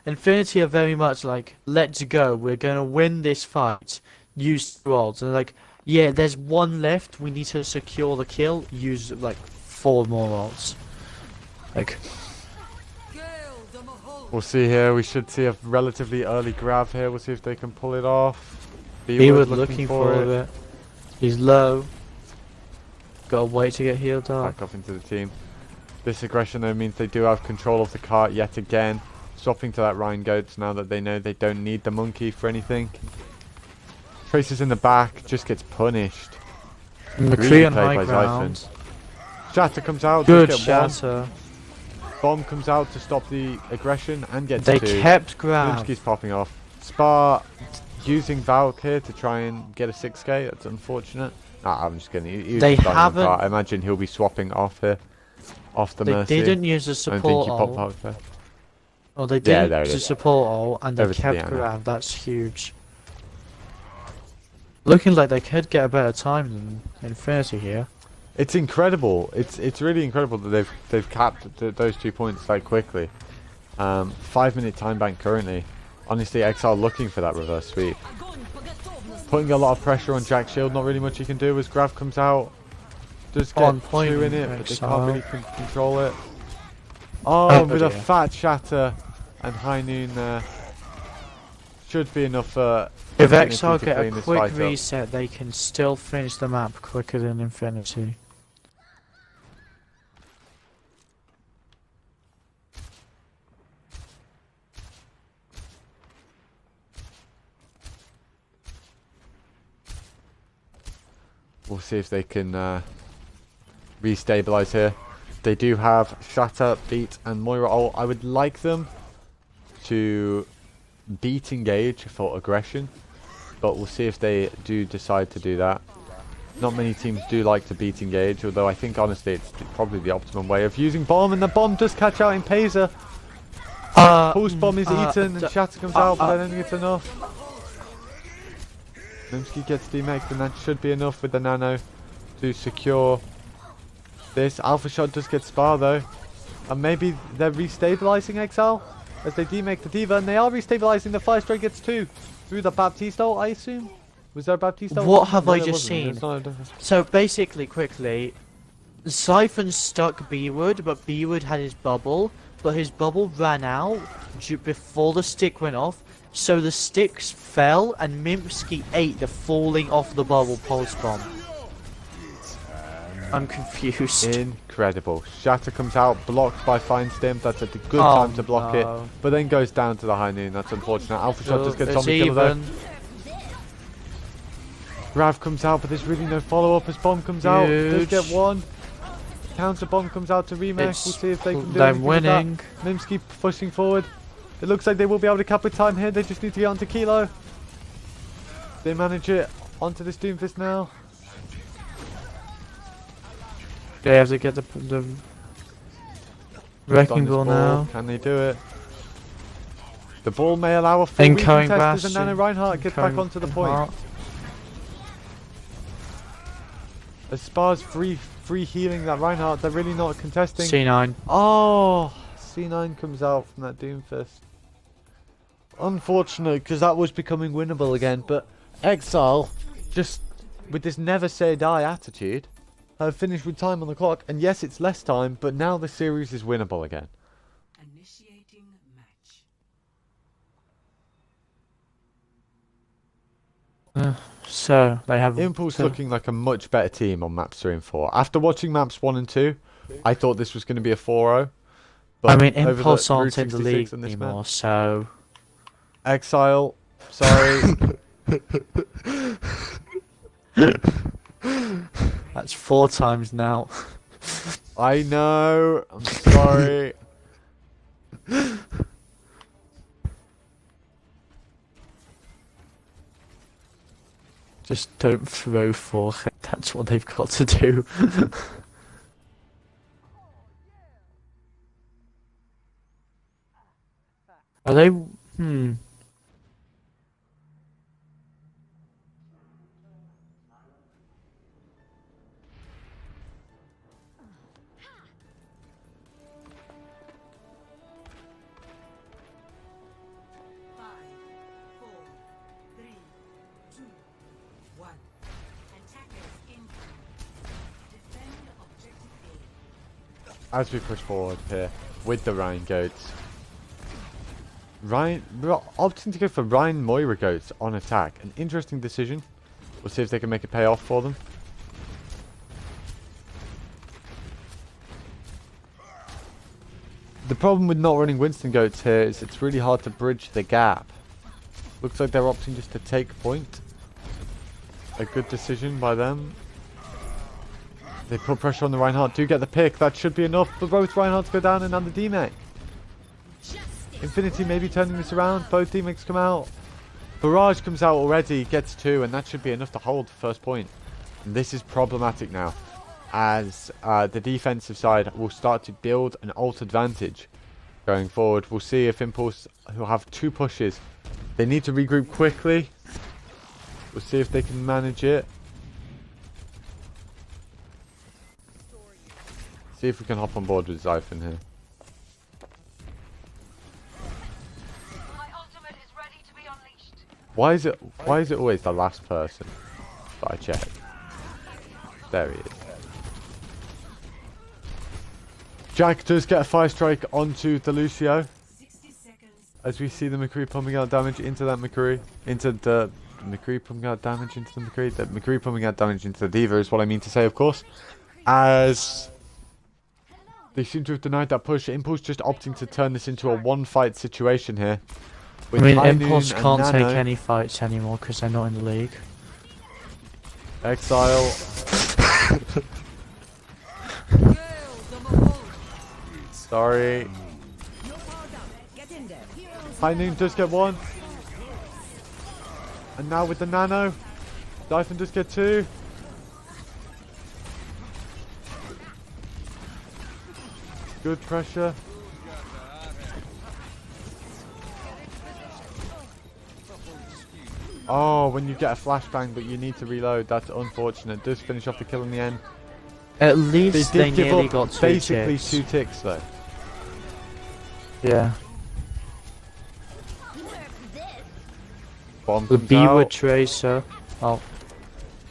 Infinity are very much like, let's go, we're gonna win this fight. Use 2 ults. And like, yeah, there's 1 left, we need to secure the kill, use like 4 more ults. Like, We'll see here. We should see a relatively early grab here. We'll see if they can pull it off. he was looking for it. He's low. Gotta wait to get healed up. Back off into the team. This aggression though means they do have control of the cart yet again. Swapping to that Rhine Goats now that they know they don't need the monkey for anything. Traces in the back, just gets punished. McCree on played high by ground. Shatter comes out. Good just get one. shatter. Bomb comes out to stop the aggression and gets They 2. kept grab. Minsky's popping off. Spar using Valk here to try and get a 6k. That's unfortunate. Nah, I'm just kidding. He was They just dying on haven't- cart. I imagine he'll be swapping off here. Off the They Mercy. didn't use a I don't think support he popped ult. Valk there. Oh, they Yeah, didn't there it use a is. support ult, and they Over to the kept Ana. grab. That's huge. Looking like they could get a better time than Infinity here. It's incredible. It's really incredible that they've capped those 2 points that quickly. 5-minute time bank currently. Honestly, Exile looking for that reverse sweep. Putting a lot of pressure on Jack Shield. Not really much he can do as Grav comes out. Does get On point 2 in it, but they Exile. can't really control it. Oh, Oh with a dear. fat shatter and High Noon there. Should be enough for If Infinity Exile to get clean a this quick fight up. reset, they can still finish the map quicker than Infinity. We'll see if they can restabilize here. They do have Shatter, Beat, and Moira ult. I would like them to beat engage for aggression, but we'll see if they do decide to do that. Not many teams do like to beat engage, although I think honestly it's probably the optimum way of using bomb, and the bomb does catch out in Pazer. Pulse bomb is eaten and Shatter comes out, but I don't think it's enough. Nimsky gets demeked, and that should be enough with the nano to secure this. Alpha Shot does get Spar though, and maybe they're restabilizing Exile as they demake the Diva, and they are restabilizing. The Fire Strike gets 2 through the Baptiste ult, I assume. Was there a Baptiste ult? What have No, I there just wasn't. seen? There's not So basically, quickly, Siphon stuck B-Wood, but B-Wood had his bubble, but his bubble ran out before the stick went off, so the sticks fell and Mimpsky ate the falling off the bubble pulse bomb. I'm confused. Incredible. Shatter comes out, blocked by Fine Stim. That's a good Oh, time to block it. no. But then goes down to the high noon. That's unfortunate. Alpha Shot just gets It's Zombie Killer though. even. Rav comes out, but there's really no follow-up as Bomb comes out. Does get one. Counter Bomb comes out to remake. We'll see if they can do They're anything with winning. that. Mims keep pushing forward. It looks like they will be able to cap with time here. They just need to get onto Kilo. They manage it onto this Doomfist now. They have to get the wrecking ball now. Can they do it? The ball may allow a full Incoming recontest as Bastion. Nano Reinhardt gets back onto the point. Reinhardt. As Spar's free healing that Reinhardt, they're really not contesting. C9. Oh, C9 comes out from that Doomfist. Unfortunate, because that was becoming winnable again. But Exile, just with this never say die attitude, have finished with time on the clock. And yes, it's less time, but now the series is winnable again. Initiating match. So they have Impulse looking like a much better team on maps 3 and 4. After watching maps 1 and 2, I thought this was going to be a 4-0. I mean, over Impulse the aren't Route in the 66 league on this anymore, map. so Exile, sorry. that's 4 times now. I know, I'm sorry. Just don't throw 4. That's what they've got to do. Are they? Five, four, three, two, one. Attackers incoming. Defend objective A. As we push forward here with the Rhine Goats. We're opting to go for Rhine Moira Goats on attack. An interesting decision. We'll see if they can make it pay off for them. The problem with not running Winston Goats here is it's really hard to bridge the gap. Looks like they're opting just to take point. A good decision by them. They put pressure on the Reinhardt, do get the pick. That should be enough for both Reinhardt to go down and the D-Mate. Infinity maybe turning this around. Both D-Mates come out. Barrage comes out already, gets 2, and that should be enough to hold the first point. And this is problematic now, as the defensive side will start to build an ult advantage going forward. We'll see if Impulse, who have 2 pushes, they need to regroup quickly. We'll see if they can manage it. See if we can hop on board with Xiphon here. My ultimate is ready to be unleashed. Why is it always the last person that I check? There he is. Jack does get a 5 strike onto the Lucio. 60 seconds. As we see the McCree pumping out damage into that McCree. Into the McCree pumping out damage into the McCree. The McCree pumping out damage into the Diva is what I mean to say, of course. As they seem to have denied that push. Impulse just opting to turn this into a one-fight situation here. I mean, High Impulse Noon and can't take Nano. any fights anymore because they're not in the league. Exile. Sorry. High Noon does get 1. And now with the Nano. Xiphon does get 2. Good pressure. Oh, when you get a flashbang but you need to reload, that's unfortunate. Does finish off the kill in the end. At least they did give nearly up got 2 basically ticks. 2 ticks though. Yeah. Bomb The comes B out. with Tracer. Oh.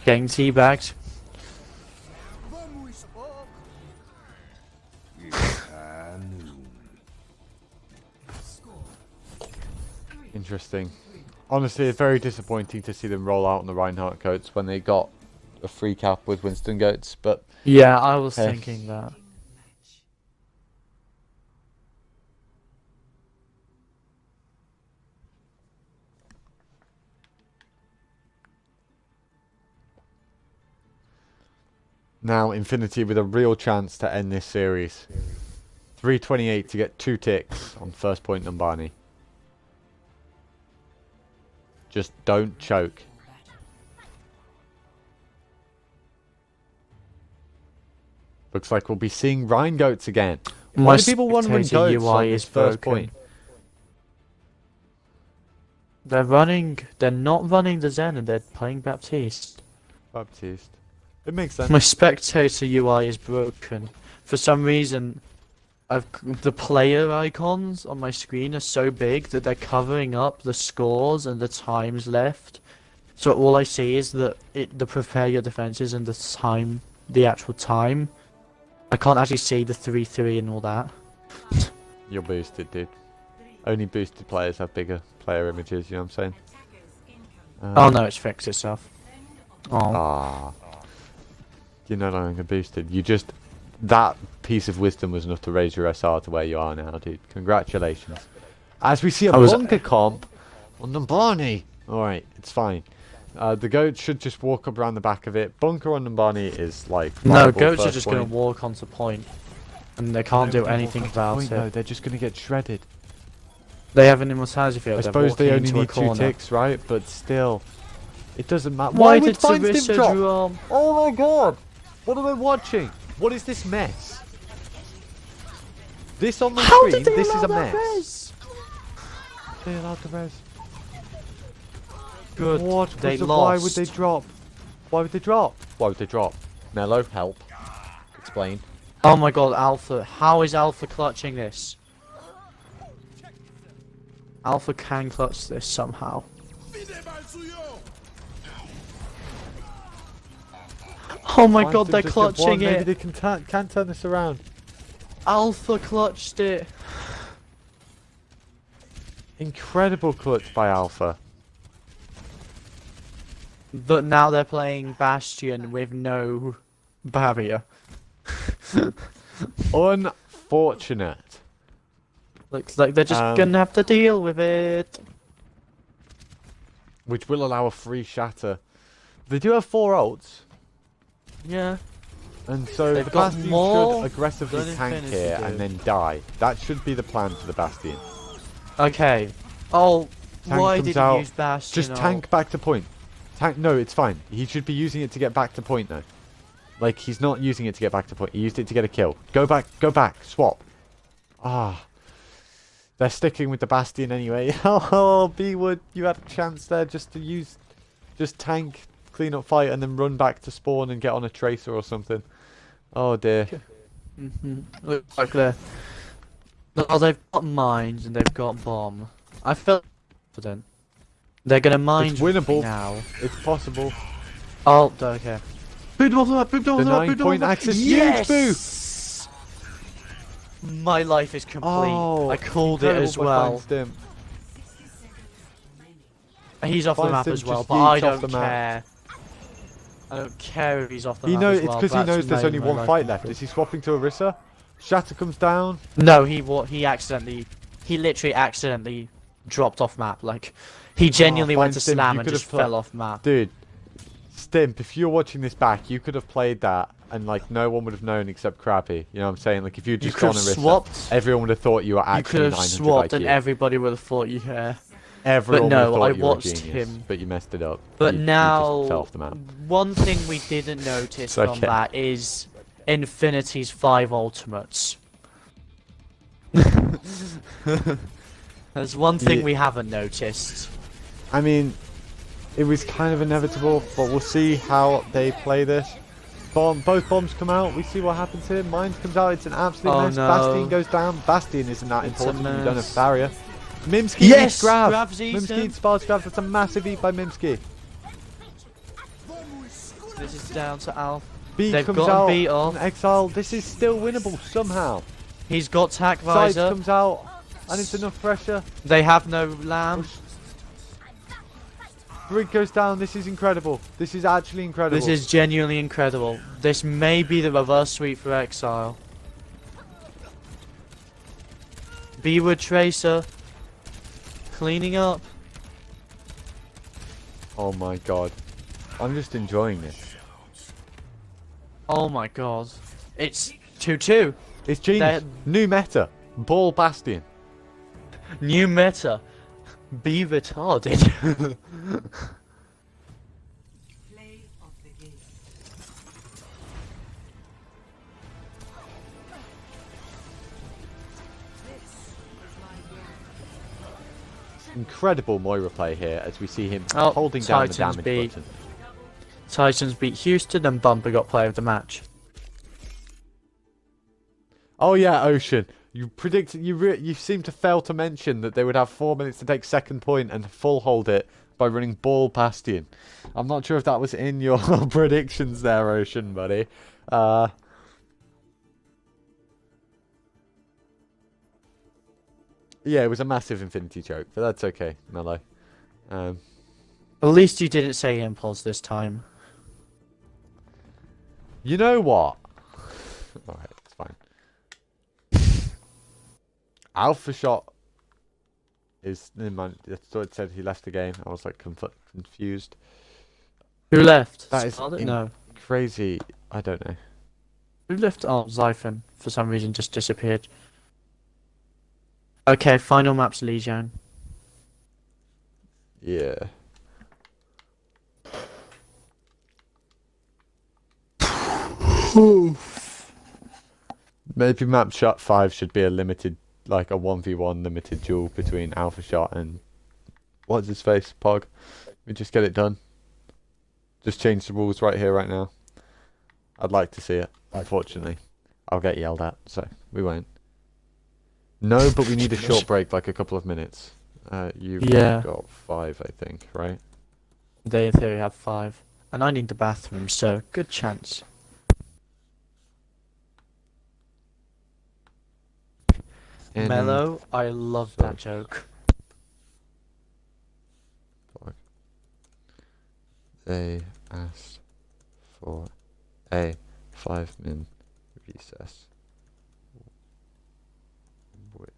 Getting teabagged. Interesting. Honestly, it's very disappointing to see them roll out on the Reinhardt coats when they got a free cap with Winston goats, but Yeah, I was Hey. thinking that. now Infinity with a real chance to end this series. 328 to get 2 ticks on first point Numbani. Just don't choke. Looks like we'll be seeing Rhine goats again. Why do people want to run spectator goats on this first broken. point? They're not running the Zen and they're playing Baptiste. Baptiste. It makes sense. My spectator UI is broken. For some reason, the player icons on my screen are so big that they're covering up the scores and the times left. So all I see is the prepare your defenses and the actual time. I can't actually see the 3-3 and all that. You're boosted, dude. Only boosted players have bigger player images, you know what I'm saying? Oh no, it's fixed itself. Oh. Ah. You're no longer boosted. You just... That piece of wisdom was enough to raise your SR to where you are now, dude. Congratulations. As we see a bunker comp on Numbani. Alright, it's fine. The goat should just walk up around the back of it. Bunker on Numbani is like... No, goats are just going to walk onto point. And they can't do anything about it. No, they're just going to get shredded. They have an immortality field. I they're suppose they walking only into a need 2 corner. ticks, right? But still, it doesn't matter. Why would did Feinstein Sarissa drop? drop? Oh my god! What am I watching? What is this mess? This on the How screen, did they this is allow a that mess. res? They allowed the res. Good. What? They Why lost. would they drop? Why would they drop? Why would they drop? Mello, help. Explain. Oh my god, Alpha. How is Alpha clutching this? Alpha can clutch this somehow. Oh my god, Feinstein they're just got clutching one. Maybe it. they can turn this around. Alpha clutched it. Incredible clutch by Alpha. But now they're playing Bastion with no barrier. Unfortunate. Looks like they're just gonna have to deal with it. Which will allow a free shatter. They do have 4 ults. Yeah. And so They've got Bastion more should aggressively than tank Infinity here do. and then die. That should be the plan for the Bastion. Okay. Oh, Tank why comes did out, he use Bastion? Just tank back to point. No, it's fine. He should be using it to get back to point though. Like, he's not using it to get back to point. He used it to get a kill. Go back, swap. Ah. They're sticking with the Bastion anyway. Oh, B-Wood, you had a chance there just to just tank, clean up fight, and then run back to spawn and get on a tracer or something. Oh dear. Looks like they've got mines and they've got bomb. I feel confident. They're gonna mine It's winnable. now. It's possible. Oh, okay. Boot them off the map, boot them off The the map, boot them off 9-point the map. axis, Yes! huge boost! My life is complete. Oh, I called it incredible as by well. Feinstein. He's off the map Feinstein as well, just but I yeets off don't the map. care. I don't care if he's off the He map knows as well. it's because he that's knows there's made only my one life fight left. complete. Is he swapping to Orisa? Shatter comes down. No, he literally accidentally dropped off map. Like, he genuinely went to Feinstein, slam you and could just have put- fell off map. Dude, Stimp, if you're watching this back, you could have played that and like no one would have known except Crappy. You know what I'm saying? Like if you'd You just could gone have Orisa, swapped. everyone would have thought you were You actually could have 900 swapped IQ. and everybody would have thought you care. Everyone no, would have I thought you were a watched genius, him. but you messed it up. But you now, just fell off the map. one thing we didn't notice It's from okay. that is Infinity's 5 ultimates. There's one thing Yeah. we haven't noticed. I mean, it was kind of inevitable, but we'll see how they play this. Both bombs come out, we see what happens here. Mines comes out, it's an absolute Oh mess. no. Bastion goes down. Bastion isn't that It's a important when you don't have mess. barrier. Mimsky Yes! eats grab. Grab's eaten. Mimsky eats Spar's grab. That's a massive eat by Mimsky. This is down to Alf. B They've comes gotten out. B off. And Exile. This is still winnable somehow. He's got tack Sides visor. comes out, and it's enough pressure. They have no lamb. Brig goes down. This is incredible. This is actually incredible. This is genuinely incredible. This may be the reverse sweep for Exile. Beaver Tracer. Cleaning up. Oh my god. I'm just enjoying this. Oh my god. It's 2-2. It's genius. New meta. Ball Bastion. New meta. Be retarded. Play of the game. This is my world. Incredible Moira play here as we see him Oh, holding down the Titans damage beat. button. Titans beat Houston and Bumper got player of the match. Oh yeah, Ocean. You predicted. You seem to fail to mention that they would have 4 minutes to take second point and full hold it by running Ball Bastion. I'm not sure if that was in your predictions there, Ocean, buddy. Yeah, it was a massive infinity choke, but that's okay, Mello. At least you didn't say impulse this time. You know what? Alright, it's fine. Alpha Shot is... I thought it said he left the game. I was like confused. Who left? That is Scarlet? No. Crazy. I don't know. Who left? Oh, Zyphon. For some reason just disappeared. Okay, final map's Legion. Yeah. Maybe map shot 5 should be a limited, like a 1v1 limited duel between Alpha Shot and what's his face, Pog. We just get it done. Just change the rules right here, right now. I'd like to see it. Unfortunately, I'll get yelled at, so we won't. No, but we need a short break, like a couple of minutes. You've got 5, I think, right? They in theory have 5. And I need the bathroom, so good chance. Mellow, I love that joke. They asked for a 5-min recess. Which...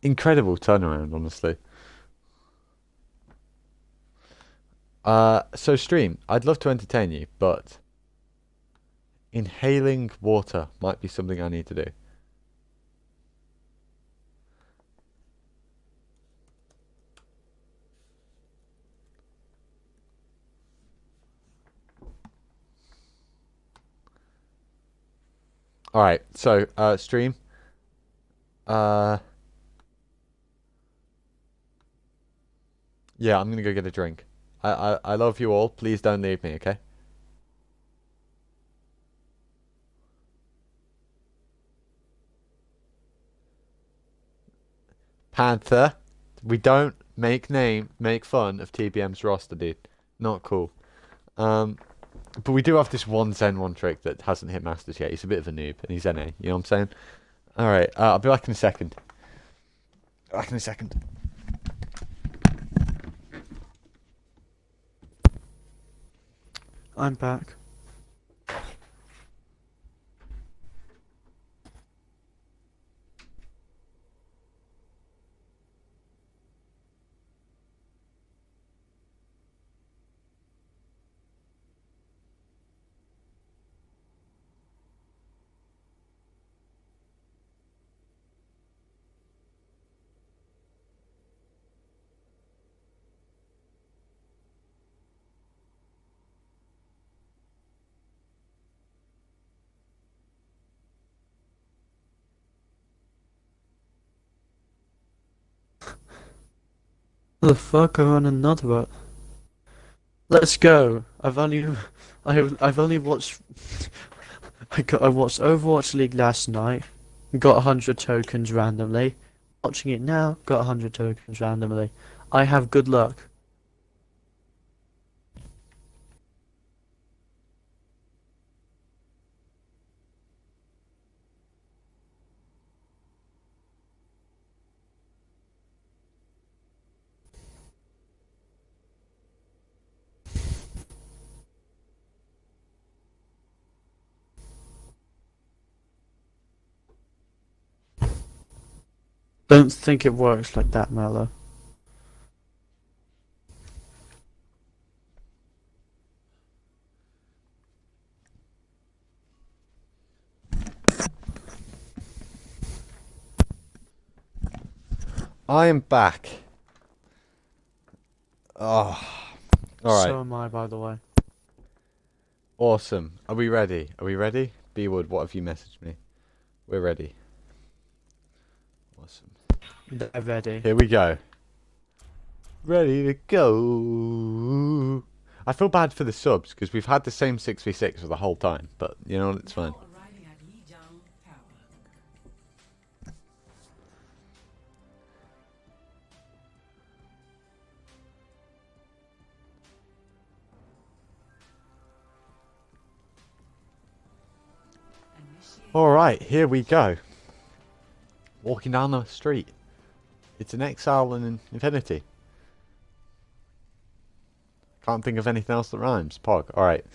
Incredible turnaround, honestly. So stream, I'd love to entertain you, but inhaling water might be something I need to do. Alright, so, stream. Yeah, I'm gonna go get a drink. I love you all. Please don't leave me, okay? Panther, we don't make fun of TBM's roster, dude. Not cool. But we do have this one Zen 1 trick that hasn't hit Masters yet. He's a bit of a noob, and he's NA. You know what I'm saying? Alright, I'll be back in a second. Back in a second. I'm back. The fuck are on another? Let's go. I've only watched I watched Overwatch League last night. Got 100 tokens randomly. Watching it now, got 100 tokens randomly. I have good luck. Don't think it works like that, Mello. I am back. Oh, all right. So am I, by the way. Awesome. Are we ready? Are we ready? B-Wood, what have you messaged me? We're ready. Awesome. They're ready. Here we go. Ready to go. I feel bad for the subs because we've had the same 6v6 for the whole time, but you know what, it's fine. Alright, here we go. Walking down the street. It's an Exile and an Infinity. Can't think of anything else that rhymes. Pog. Alright.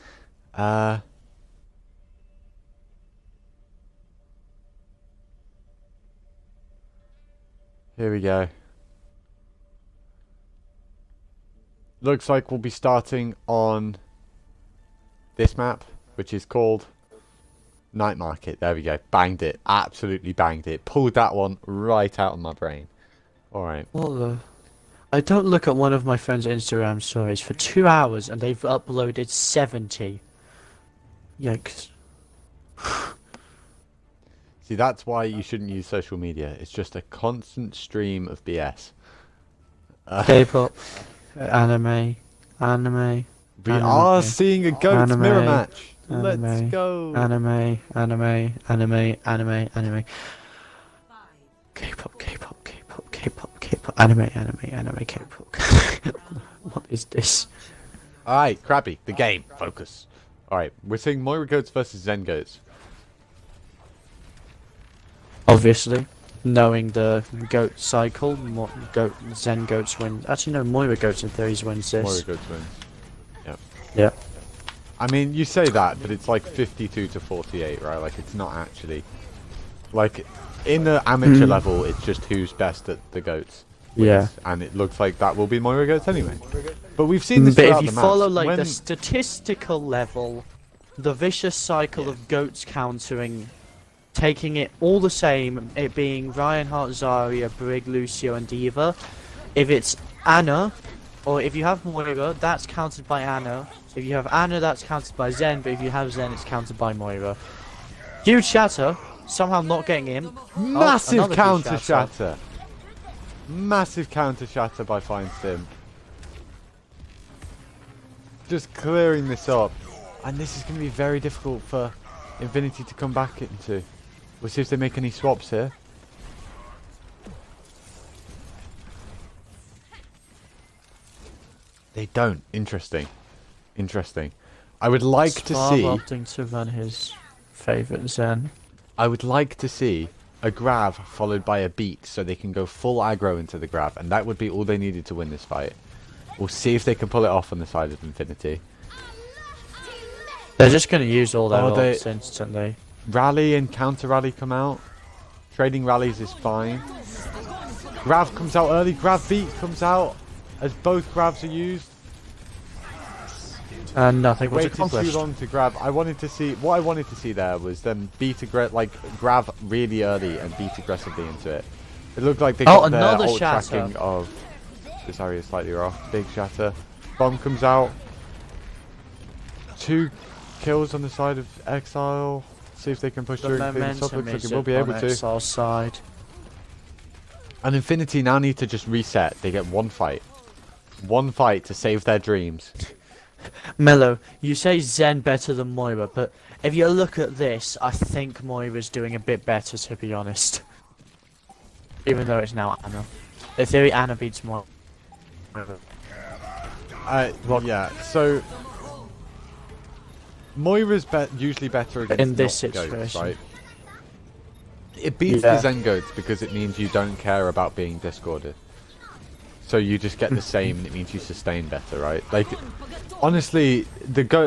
Here we go. Looks like we'll be starting on this map, which is called Night Market. There we go. Banged it. Absolutely banged it. Pulled that one right out of my brain. Alright. What the? I don't look at one of my friend's Instagram stories for 2 hours and they've uploaded 70. Yikes. See, that's why you shouldn't use social media. It's just a constant stream of BS. K-pop, anime. We are seeing a goats mirror match. Let's Anime. go. Anime. K-pop, anime, K-pop. What is this? Alright, Krabby, the game. Focus. Alright, we're seeing Moira goats versus Zen goats. Obviously, knowing the goat cycle, Zen goats win. Actually, no, Moira goats in theory wins this. Moira goats wins. Yep. Yeah. I mean, you say that, but it's like 52 to 48, right? Like, it's not actually... Like, in the amateur level, it's just who's best at the goats. Wins, Yeah. And it looks like that will be Moira goats anyway. But we've seen this But if throughout you the follow match. like When- the statistical level, the vicious cycle of goats countering, taking it all the same, it being Reinhardt, Zarya, Brig, Lucio, and Diva. If it's Anna, or if you have Moira, that's counted by Anna. If you have Anna, that's counted by Zen. But if you have Zen, it's counted by Moira. Huge shatter, somehow not getting in. Massive another huge counter shatter. Massive counter shatter by Fine Sim. Just clearing this up. And this is going to be very difficult for Infinity to come back into. We'll see if they make any swaps here. They don't. Interesting. Interesting. I would like to see... opting to run his favourite Zen. I would like to see a grab followed by a beat so they can go full aggro into the grab, and that would be all they needed to win this fight. We'll see if they can pull it off on the side of Infinity. They're just going to use all their they- ults instantly. Rally and counter rally come out. Trading rallies is fine. Grav comes out early. Grav beat comes out as both grabs are used. And nothing was Waited too accomplished. long to grab. I wanted to see what I wanted to see there was them beat grab really early and beat aggressively into it. It looked like they got their another ult shatter. tracking of this area slightly off. Big shatter. Bomb comes out. 2 kills on the side of Exile. See if they can push The through and clean this up. momentum Looks like is it will be on able to. Exile's side. And Infinity now need to just reset. They get one fight. One fight to save their dreams. Mello, you say Zen better than Moira, but if you look at this, I think Moira's doing a bit better, to be honest. Even though it's now Anna. In theory, Anna beats Moira. Yeah, so Moira's usually better against In this not goats, situation. right? It beats the Zen goats because it means you don't care about being discorded. So you just get the same, and it means you sustain better, right? Like, honestly,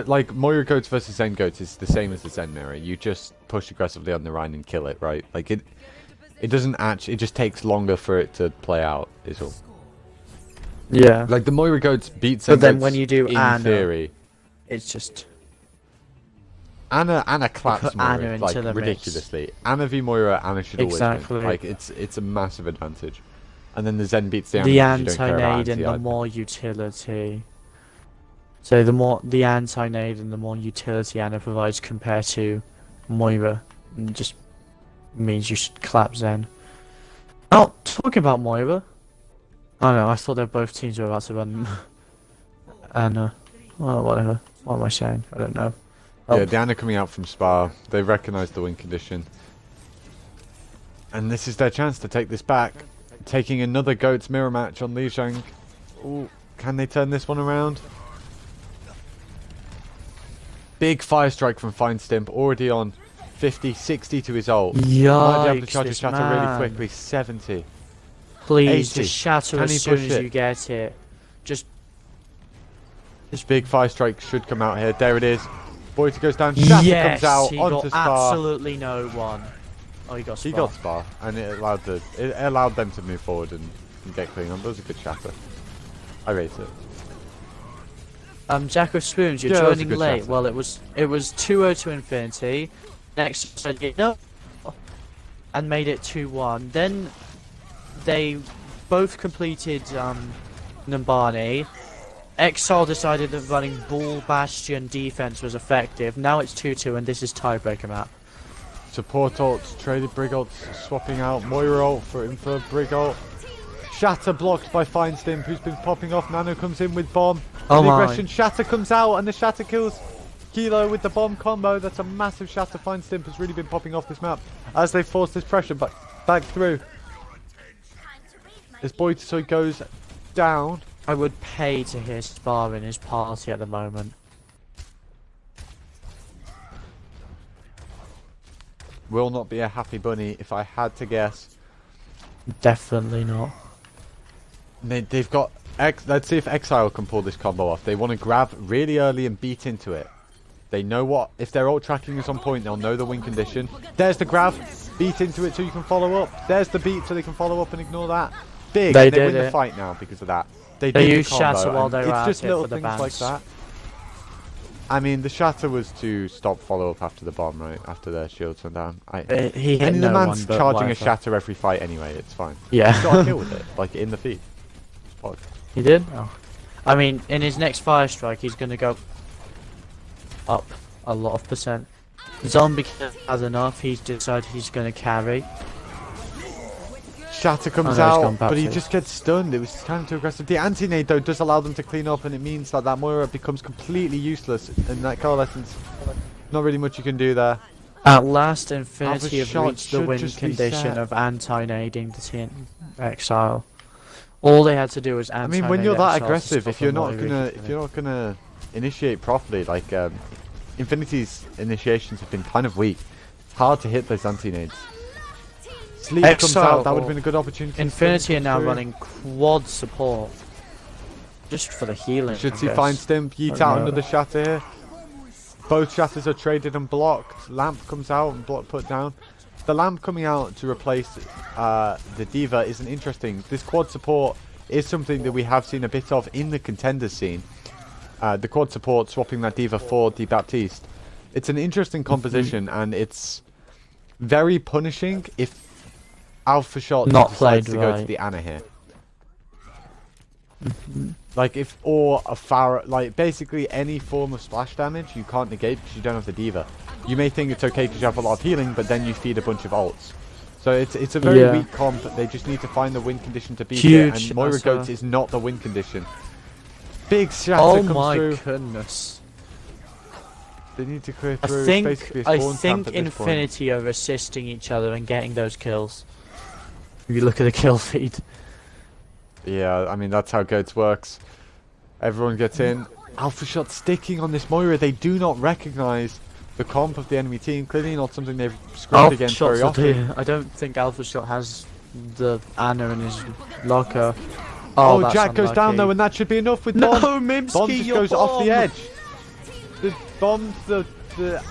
like Moira goats versus Zen goats is the same as the Zen mirror. You just push aggressively on the Rhine and kill it, right? Like it doesn't actually. It just takes longer for it to play out. Is all. Yeah. Like the Moira goats beat Zen But then goats when you do in Anna, theory. it's just Anna claps put Moira Anna into like the mix. ridiculously. Anna v Moira, Anna should always Exactly. win. Like it's a massive advantage. And then the Zen beats the Anna. the because you don't care about anti-nade and the anti-either. more utility. So the more the anti-nade and the more utility Anna provides compared to Moira, and just means you should clap Zen. Oh, talking about Moira. Oh no, I thought they both teams were about to run Anna. Well, whatever. What am I saying? I don't know. Yeah, the Anna coming out from Spa. They recognise the win condition. And this is their chance to take this back. Taking another GOATS mirror match on Li Zhang. Ooh, can they turn this one around? Big fire strike from Fine Stimp, already on 50, 60 to his ult. Might be able to Yikes, charge his this shatter man. really quickly. 70. Please, 80. just shatter Can as he soon push as it? you get it. Just This big fire strike should come out here. There it is. Boita goes down. Shatter yes, comes out he onto got Spa. absolutely no one. Oh, he got He Spa. got Spa, and it allowed them to move forward and get clean on. That was a good shatter. I rate it. Jacko Spoons, you're Yeah, that was a joining good late. shatter. Well, it was 2-0 to Infinity. Next said no, and made it 2-1. Then they both completed Numbani. Exile decided that running Ball Bastion defense was effective. Now it's 2-2, and this is tiebreaker map. Support ults, traded Brig ults, swapping out Moira ult for Brig ult. Shatter blocked by Fine Stimp, who's been popping off. Nano comes in with bomb. Oh the my. aggression, Shatter comes out, and the Shatter kills Kilo with the bomb combo. That's a massive Shatter. Fine Stimp has really been popping off this map as they force this pressure back through. As Boita goes down. I would pay to hear Spa in his party at the moment. Will not be a happy bunny if I had to guess. Definitely not. They've got let's see if Exile can pull this combo off. They want to grab really early and beat into it. They know what, if their ult tracking is on point, they'll know the win condition. There's the grab, beat into it so you can follow up. There's the beat so they can follow up and ignore that. Big, They and they did win the it. fight now because of that. They They did the used combo, Shatter while and they were it's at just it little for the things like bans. that. I mean, the Shatter was to stop follow up after the bomb, right? After their shields went down. He hit And no the man's one, but charging a whatever. Shatter every fight anyway, it's fine. Yeah. He's got a kill with it, like in the feed. Spot. He did? Oh. I mean, in his next fire strike, he's going to go up a lot of percent. Zombie has enough, he's decided he's going to carry. Shatter comes Oh, no, he's out, gone but he backstage. just gets stunned. It was kind of too aggressive. The anti-nade, though, does allow them to clean up, and it means that that Moira becomes completely useless. And that coalescence, not really much you can do there. At last, Infinity Other have shots reached the should win just condition reset. of anti-nading the team Exile. All they had to do was I anti-nade mean, when you're that Exile to aggressive, stop if you're them not while gonna, they if you're not gonna initiate properly, like Infinity's initiations have been kind of weak. It's hard to hit those anti-nades. Sleep comes Exile out. That would have or been a good opportunity. Infinity are now Through. running quad support. Just for the healing. Should I see guess. Fine Stimp yeet Oh, out no. another Shatter here. Both Shatters are traded and blocked. Lamp comes out and put down. The Lamp coming out to replace the Diva isn't interesting. This quad support is something that we have seen a bit of in the contender scene. The quad support swapping that Diva for Di Baptiste. It's an interesting composition and it's very punishing if Alpha Shot Not decides played to go to right. the Ana here. Like or a Pharaoh, like basically any form of splash damage you can't negate because you don't have the Diva. You may think it's okay because you have a lot of healing, but then you feed a bunch of ults. So it's a very Yeah. weak comp. They just need to find the win condition to beat Huge, it, and Moira that's Goats a- is not the win condition. Big shatter Oh comes my through. goodness. They need to clear I through. It's think basically a spawn camp at this point. Infinity are assisting each other and getting those kills. If you look at the kill feed. Yeah, I mean that's how Goats works. Everyone gets in. Alpha shot sticking on this Moira. They do not recognise the comp of the enemy team. Clearly not something they've scripted against very often. I don't think Alpha Shot has the Anna in his locker. Oh, that's Jack goes down unlucky. though, and that should be enough with No, Bomb. Mimsky, Bomb just your goes off the bomb. edge. The bomb's the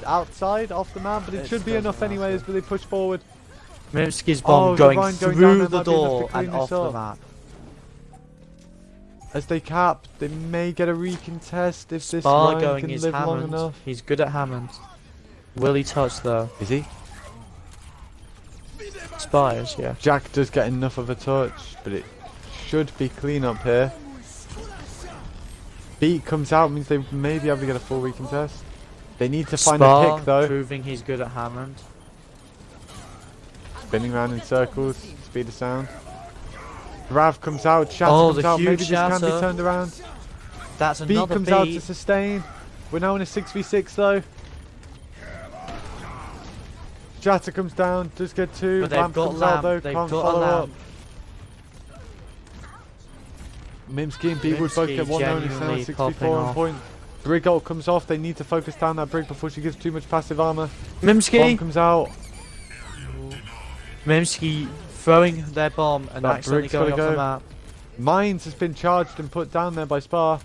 outside, off the map, but it should be enough anyways. But they push forward. Mimsky's bomb Oh, going Divine going through down, the there might be enough door to clean and this off the up. map. As they cap, they may get a recontest if this Spar Ryan going can is live long Hammond. enough. He's good at Hammond. Will he touch though? Is he? Spires, yeah. Jack does get enough of a touch, but it should be clean up here. Beat comes out, means they may be able to get a full recontest. They need to find Spar a pick though. proving he's good at Hammond. Spinning around in circles, speed of sound. Rav comes out, Shatter Oh, comes the out, maybe huge this can be Shatter. turned around. That's Beat another comes out to beat. sustain. We're now in a 6v6 though. Shatter comes down, does get two. But they've Lamp got comes out lamp, though, they've can't got a follow up. lamp. Mimsky and Beat would both Mimsky get one known. It's now genuinely 64 popping on off. point. Brig ult comes off, they need to focus down that Brig before she gives too much passive armor. Bomb Mimsky! comes out. Mimsky throwing their bomb and That accidentally Brig's going off gotta the go. map. Mines has been charged and put down there by Spar.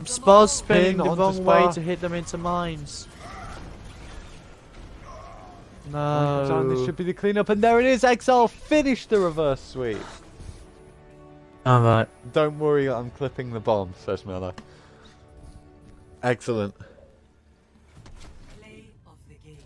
Spar's spinning Pin the onto wrong way Spar. to hit them into mines. Comes down, this No. should be the cleanup, and there it is. Exile finished the reverse sweep. Alright. Don't worry, I'm clipping the bomb, says Miller. Excellent. Play of the game.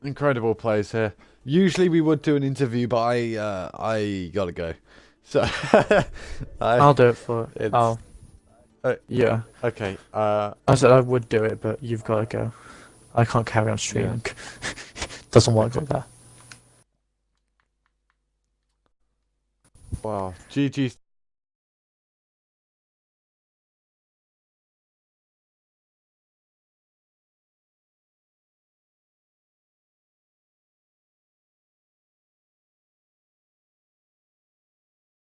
Incredible plays here. Usually we would do an interview, but I gotta go. So I'll do it for it. It's- Oh. Uh, Yeah. okay. I said I would do it, but you've got to go. I can't carry on streaming. Doesn't work like that. Wow. GG